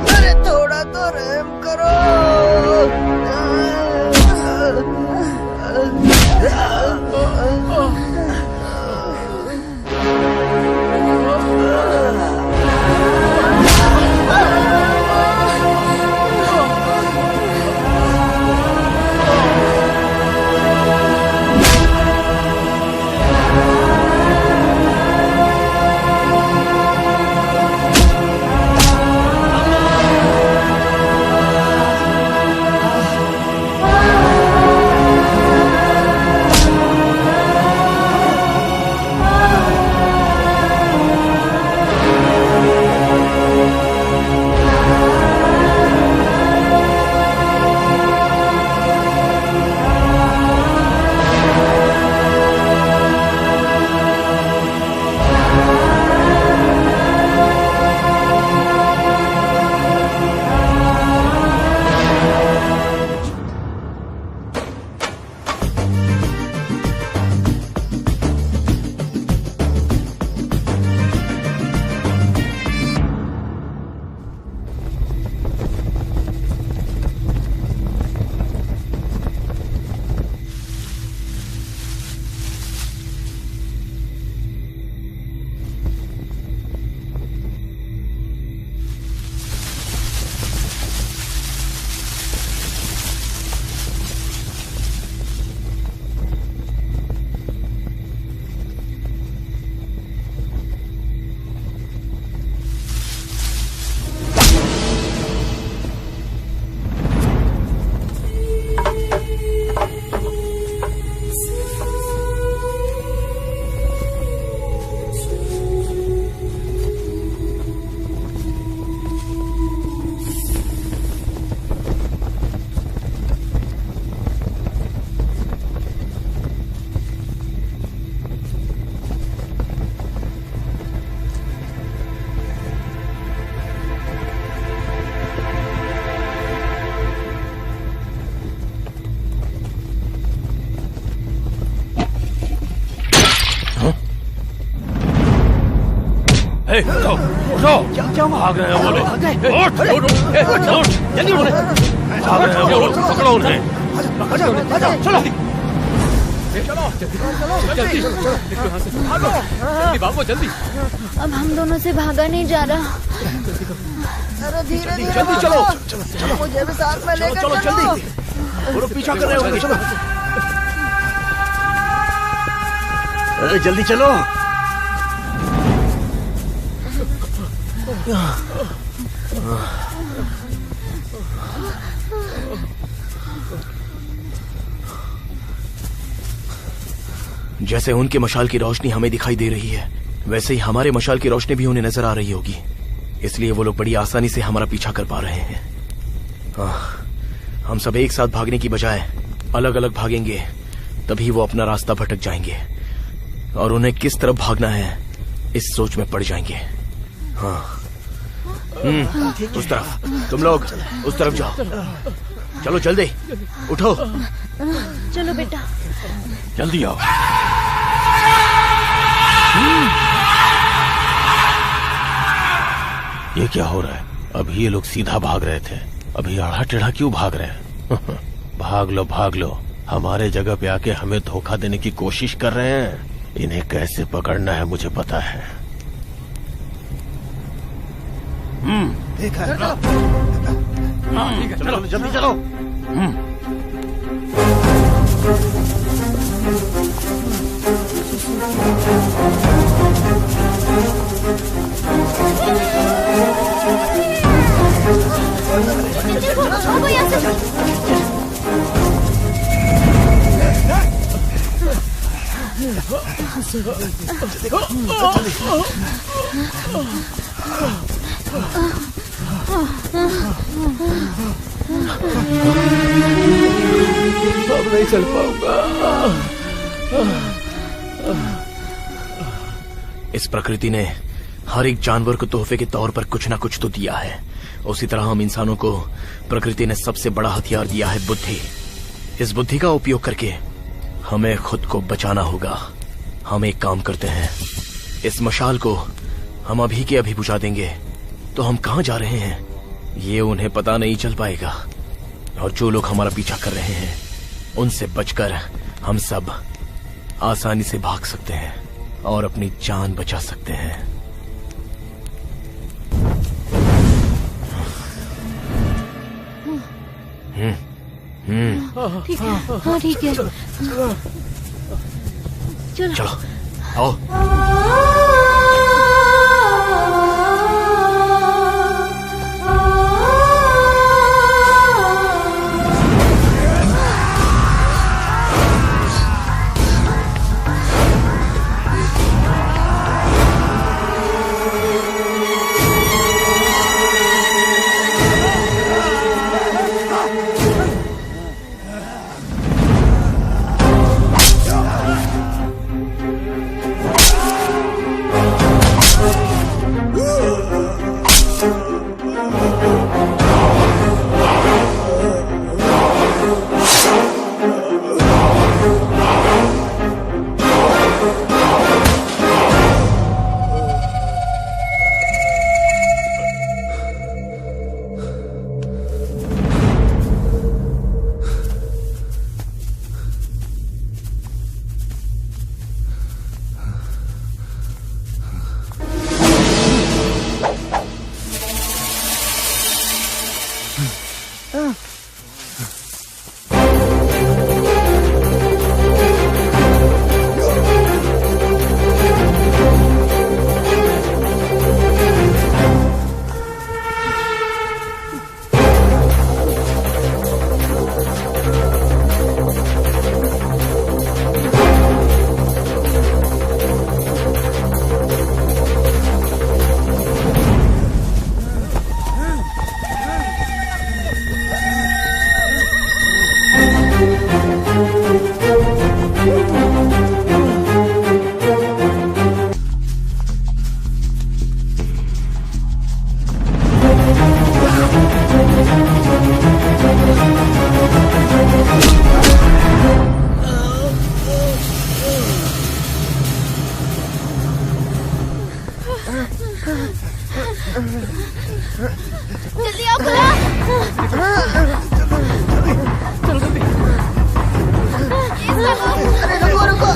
अरे थोड़ा तो रहम करो। उठो उठो, भाग रहे हैं वो लोग। उठ जल्दी उठ, भाग रहे हैं वो लोग, पकड़ो उन्हें। चलो जल्दी भागो जल्दी। अब हम दोनों से भागा नहीं जा रहा। अरे धीरे धीरे जल्दी चलो, मुझे भी साथ में लेकर चलो जल्दी, वो लोग पीछा कर रहे होंगे। चलो जल्दी चलो। जैसे उनके मशाल की रोशनी हमें दिखाई दे रही है, वैसे ही हमारे मशाल की रोशनी भी उन्हें नजर आ रही होगी। इसलिए वो लोग बड़ी आसानी से हमारा पीछा कर पा रहे हैं। हम सब एक साथ भागने की बजाय अलग अलग भागेंगे, तभी वो अपना रास्ता भटक जाएंगे और उन्हें किस तरफ भागना है इस सोच में पड़ जाएंगे। हाँ, उस तरफ, तुम लोग उस तरफ जाओ। चलो जल्दी उठो। चलो बेटा, जल्दी आओ। ये क्या हो रहा है? अभी ये लोग सीधा भाग रहे थे, अभी आड़ा टेढ़ा क्यों भाग रहे हैं? भाग लो भाग लो, हमारे जगह पे आके हमें धोखा देने की कोशिश कर रहे हैं। इन्हें कैसे पकड़ना है मुझे पता है। देखा चलो जल्दी चलो। अब नहीं चल पाऊंगा। इस प्रकृति ने हर एक जानवर को तोहफे के तौर पर कुछ ना कुछ तो दिया है। उसी तरह हम इंसानों को प्रकृति ने सबसे बड़ा हथियार दिया है, बुद्धि। इस बुद्धि का उपयोग करके हमें खुद को बचाना होगा। हम एक काम करते हैं, इस मशाल को हम अभी के अभी बुझा देंगे तो हम कहां जा रहे हैं ये उन्हें पता नहीं चल पाएगा। और जो लोग हमारा पीछा कर रहे हैं उनसे बचकर हम सब आसानी से भाग सकते हैं और अपनी जान बचा सकते हैं। ठीक है। हाँ ठीक है, चलो आओ। जल्दी आओ खुला। अरे रुको रुको।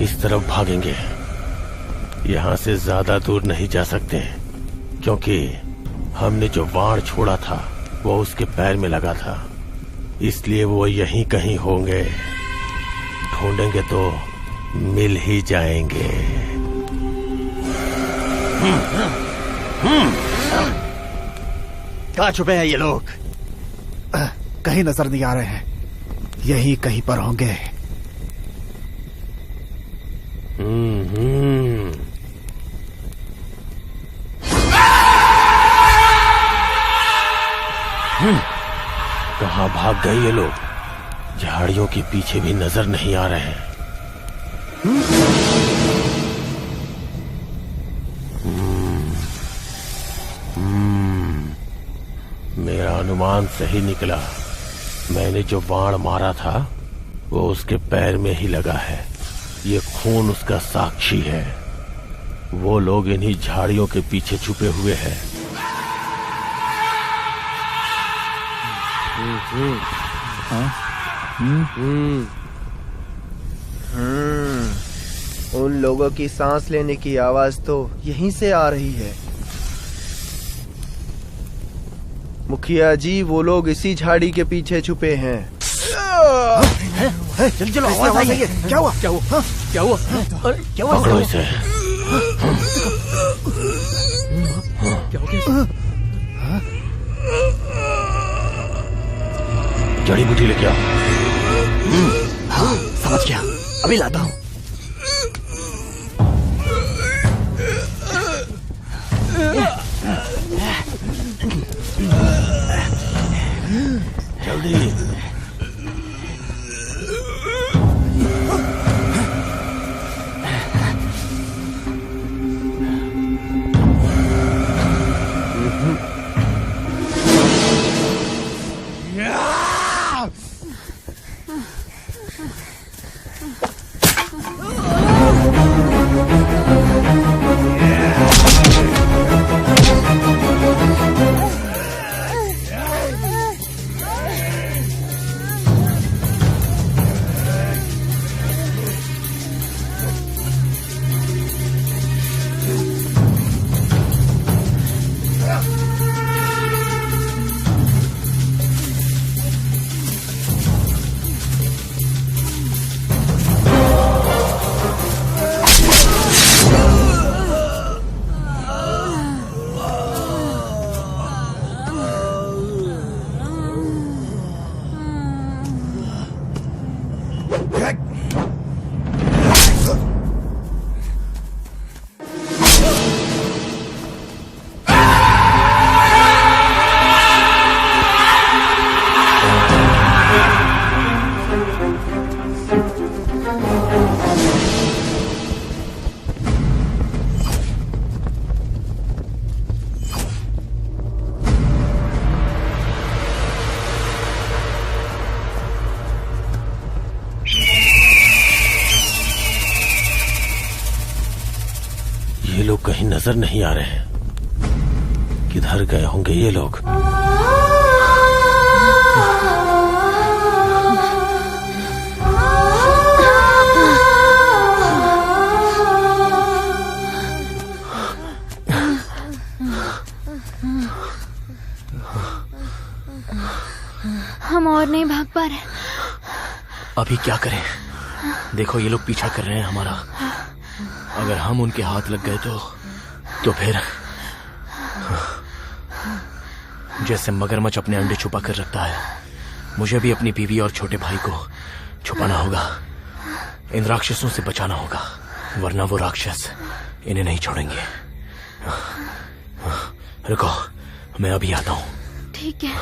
किस तरफ भागेंगे? यहाँ से ज्यादा दूर नहीं जा सकते क्योंकि हमने जो बाण छोड़ा था वो उसके पैर में लगा था, इसलिए वो यहीं कहीं होंगे। ढूंढेंगे तो मिल ही जाएंगे। कहाँ छुपे हैं ये लोग? कहीं नजर नहीं आ रहे हैं, यही कहीं पर होंगे। कहाँ भाग गए ये लोग? झाड़ियों के पीछे भी नजर नहीं आ रहे हैं। मेरा अनुमान सही निकला। मैंने जो बाण मारा था वो उसके पैर में ही लगा है। ये खून उसका साक्षी है। वो लोग इन्हीं झाड़ियों के पीछे छुपे हुए हैं। उन लोगों की सांस लेने की आवाज तो यहीं से आ रही है। मुखिया जी, वो लोग इसी झाड़ी के पीछे छुपे हैं। चलो चलो, आवाज आई है। क्या हुआ? क्या हुआ? क्या हुआ? क्या हुआ? पकड़ो इसे। क्या हो गया? जड़ी बूटी लेके आओ। हाँ, समझ गया, अभी लाता हूँ। जल्दी। ये लोग कहीं नजर नहीं आ रहे हैं। किधर गए होंगे ये लोग? हम और नहीं भाग पा रहे। अभी क्या करें? देखो ये लोग पीछा कर रहे हैं हमारा। अगर हम उनके हाथ लग गए तो फिर जैसे मगरमच्छ अपने अंडे छुपा कर रखता है, मुझे भी अपनी बीवी और छोटे भाई को छुपाना होगा। इन राक्षसों से बचाना होगा, वरना वो राक्षस इन्हें नहीं छोड़ेंगे। रुको, मैं अभी आता हूँ। ठीक है।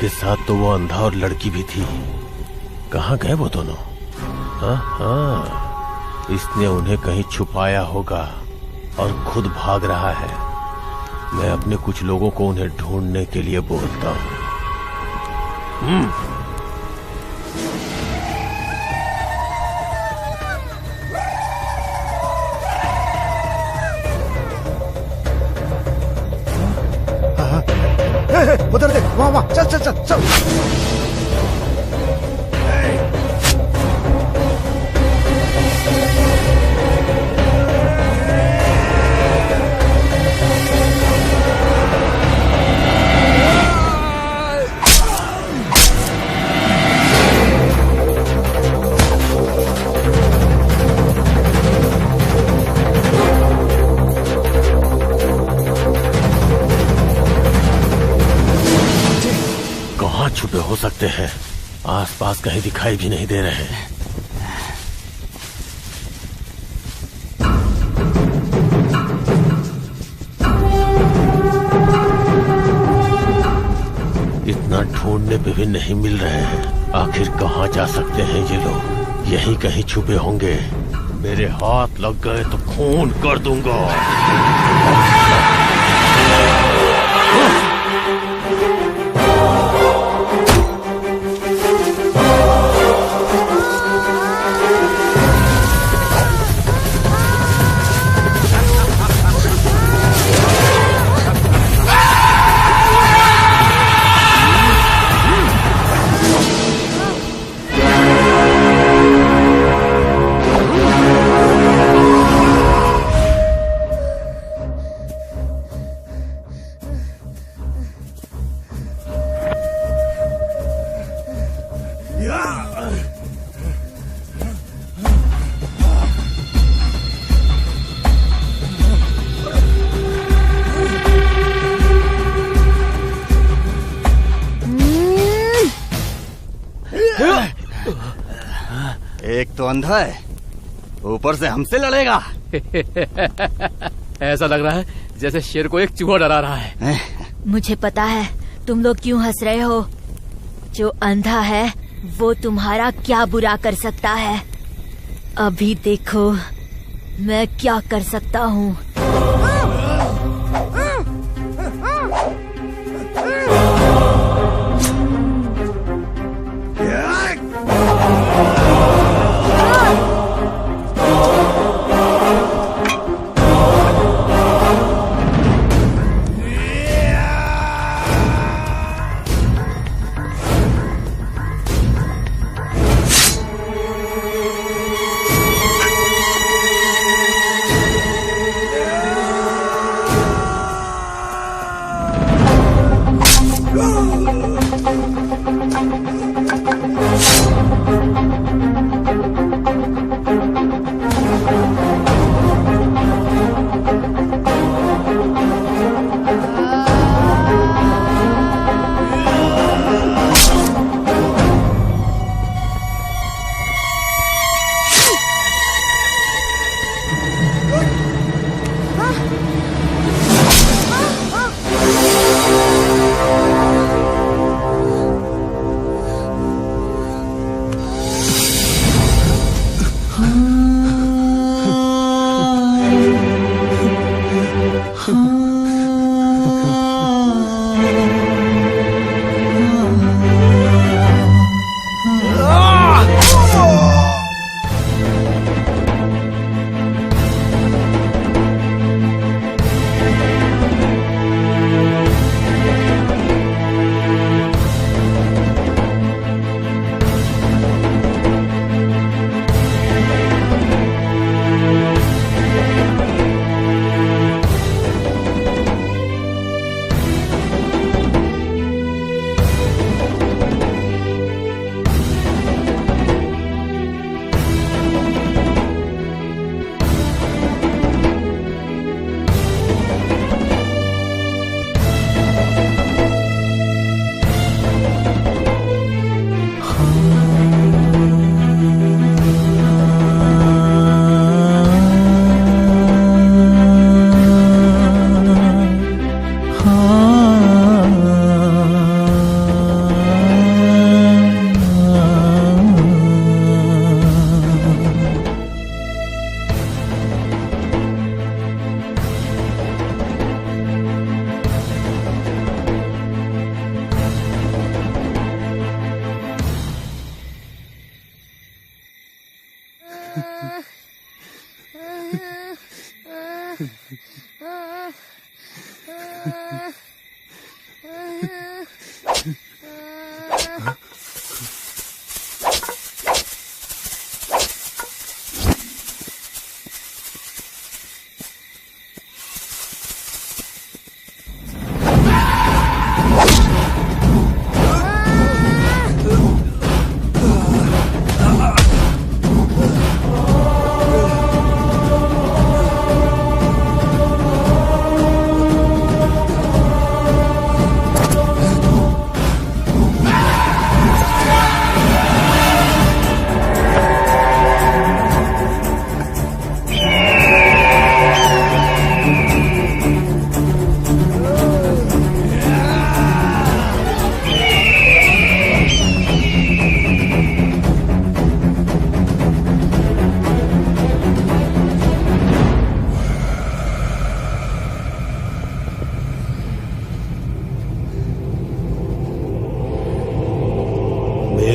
उसके साथ तो वो अंधा और लड़की भी थी। कहाँ गए वो दोनों? हाँ, इसने उन्हें कहीं छुपाया होगा और खुद भाग रहा है। मैं अपने कुछ लोगों को उन्हें ढूंढने के लिए बोलता हूँ। उधर देख, वहाँ वहाँ, चल चल चल चल। छुपे हो सकते हैं, आसपास कहीं दिखाई भी नहीं दे रहे हैं। इतना ढूंढने पे भी नहीं मिल रहे हैं। आखिर कहाँ जा सकते हैं ये लोग? यहीं कहीं छुपे होंगे। मेरे हाथ लग गए तो खून कर दूंगा। एक तो अंधा है, ऊपर से हमसे लड़ेगा। ऐसा लग रहा है जैसे शेर को एक चूहा डरा रहा है। मुझे पता है तुम लोग क्यों हंस रहे हो। जो अंधा है वो तुम्हारा क्या बुरा कर सकता है। अभी देखो मैं क्या कर सकता हूँ।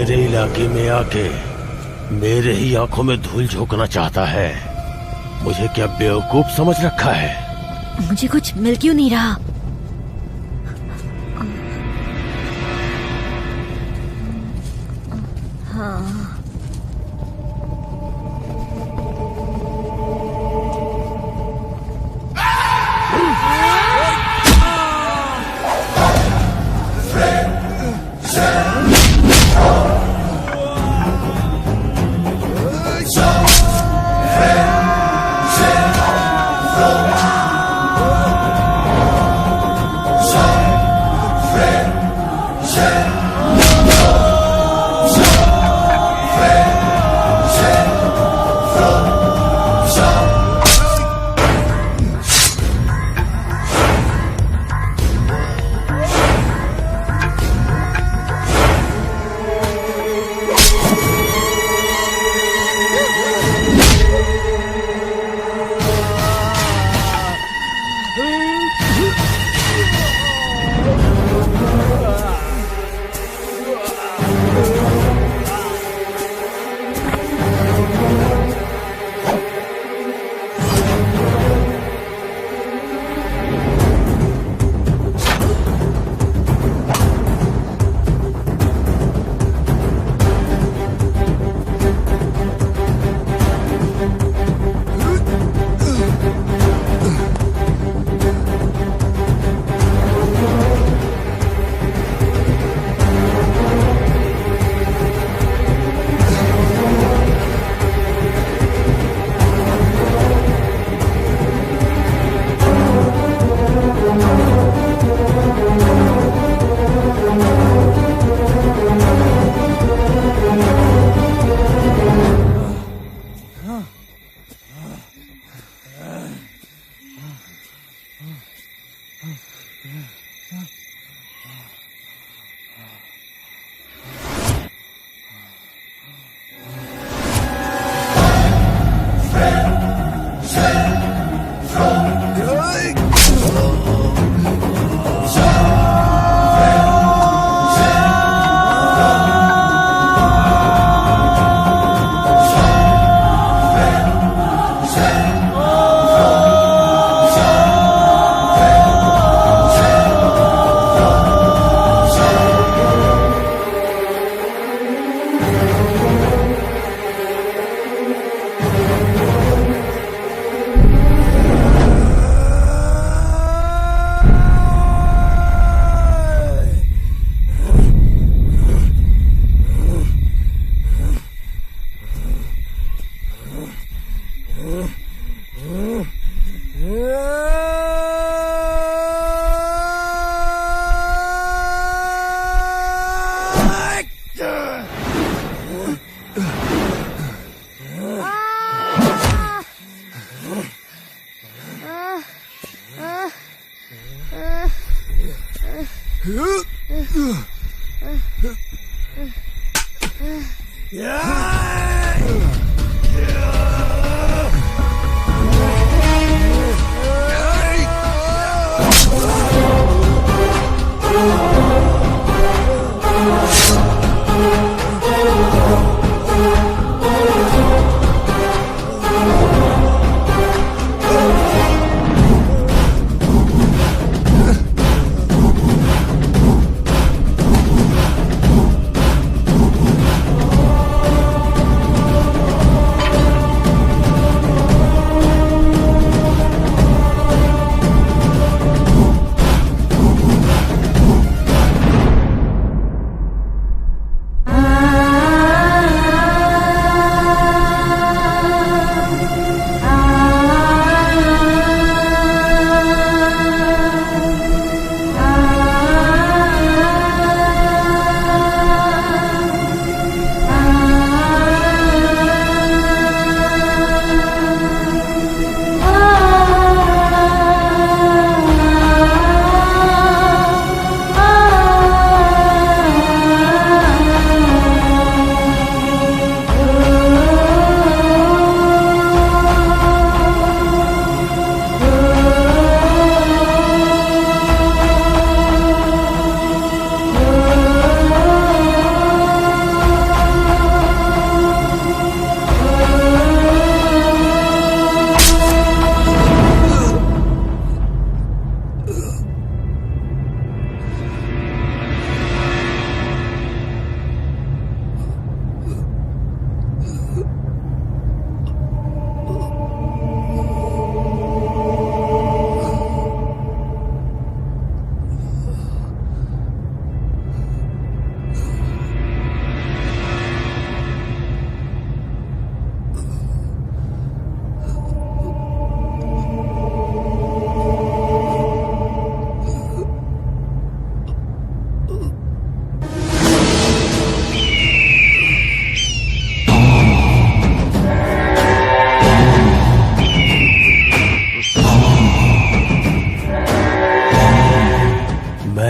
मेरे इलाके में आके मेरे ही आंखों में धूल झोंकना चाहता है। मुझे क्या बेवकूफ समझ रखा है? मुझे कुछ मिल क्यों नहीं रहा? हाँ।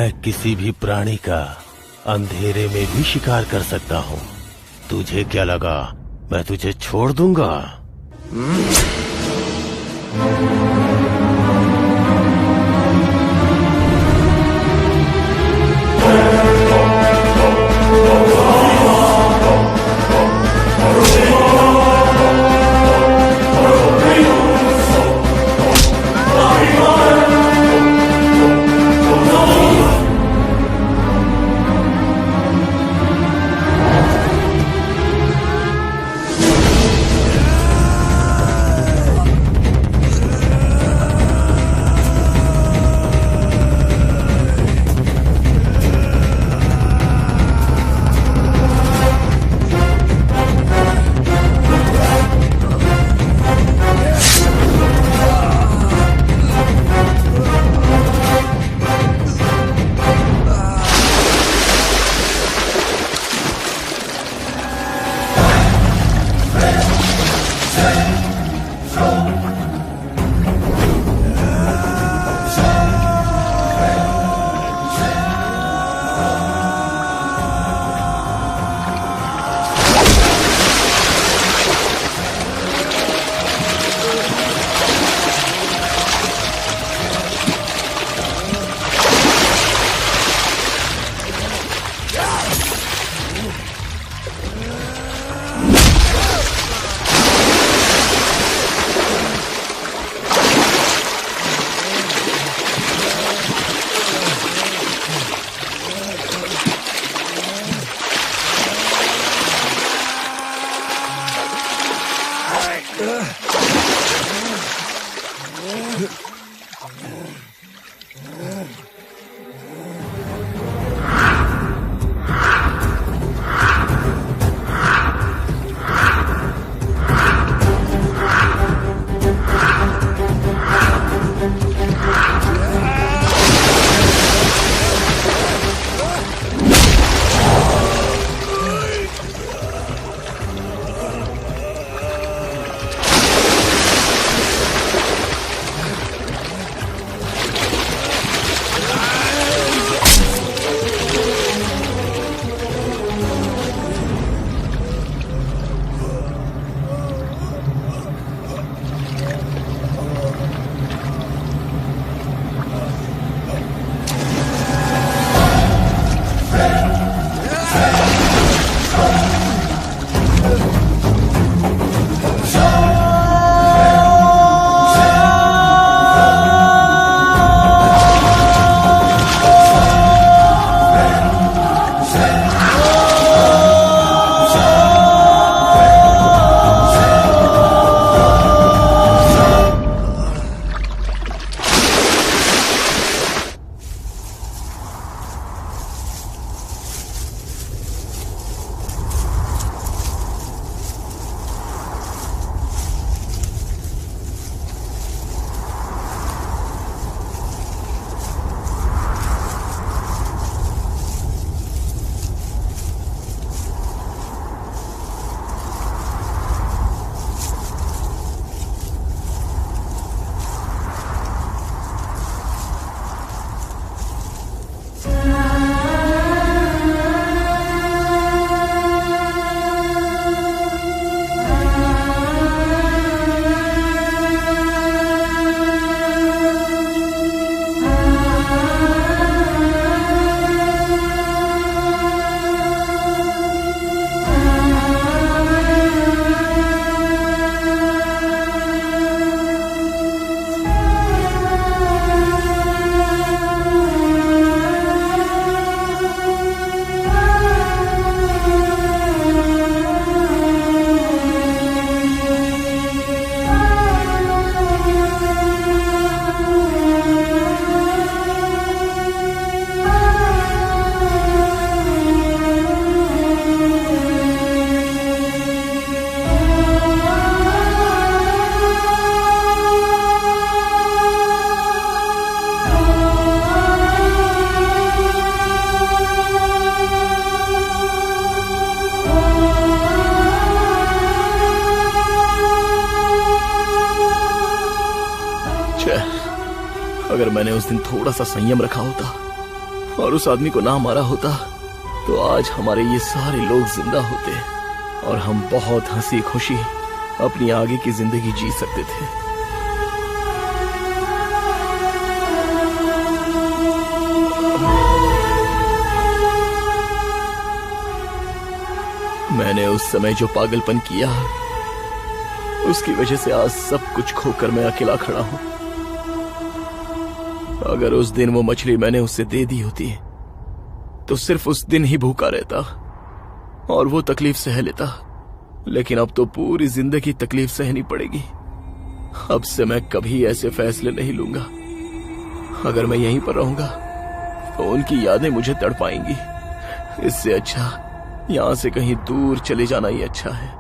मैं किसी भी प्राणी का अंधेरे में भी शिकार कर सकता हूँ। तुझे क्या लगा मैं तुझे छोड़ दूंगा? अगर मैंने उस दिन थोड़ा सा संयम रखा होता और उस आदमी को ना मारा होता तो आज हमारे ये सारे लोग जिंदा होते और हम बहुत हंसी खुशी अपनी आगे की जिंदगी जी सकते थे। मैंने उस समय जो पागलपन किया, उसकी वजह से आज सब कुछ खोकर मैं अकेला खड़ा हूं। अगर उस दिन वो मछली मैंने उससे दे दी होती तो सिर्फ उस दिन ही भूखा रहता और वो तकलीफ सह लेता, लेकिन अब तो पूरी जिंदगी तकलीफ सहनी पड़ेगी। अब से मैं कभी ऐसे फैसले नहीं लूंगा। अगर मैं यहीं पर रहूंगा तो उनकी यादें मुझे तड़पाएंगी। इससे अच्छा यहां से कहीं दूर चले जाना ही अच्छा है।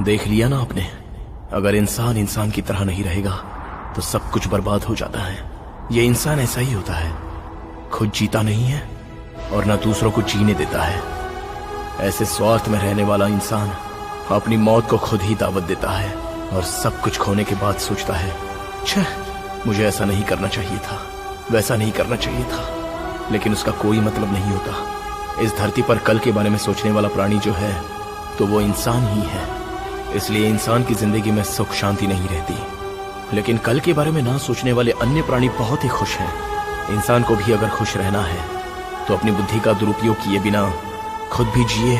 देख लिया ना आपने, अगर इंसान इंसान की तरह नहीं रहेगा तो सब कुछ बर्बाद हो जाता है। ये इंसान ऐसा ही होता है, खुद जीता नहीं है और न दूसरों को जीने देता है। ऐसे स्वार्थ में रहने वाला इंसान अपनी मौत को खुद ही दावत देता है और सब कुछ खोने के बाद सोचता है, छह, मुझे ऐसा नहीं करना चाहिए था, वैसा नहीं करना चाहिए था। लेकिन उसका कोई मतलब नहीं होता। इस धरती पर कल के बारे में सोचने वाला प्राणी जो है तो वो इंसान ही है। इसलिए इंसान की जिंदगी में सुख शांति नहीं रहती। लेकिन कल के बारे में ना सोचने वाले अन्य प्राणी बहुत ही खुश हैं। इंसान को भी अगर खुश रहना है तो अपनी बुद्धि का दुरुपयोग किए बिना खुद भी जिए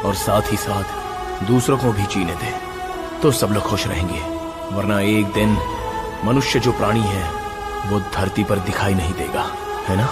और साथ ही साथ दूसरों को भी जीने दे, तो सब लोग खुश रहेंगे। वरना एक दिन मनुष्य जो प्राणी है वो धरती पर दिखाई नहीं देगा, है ना?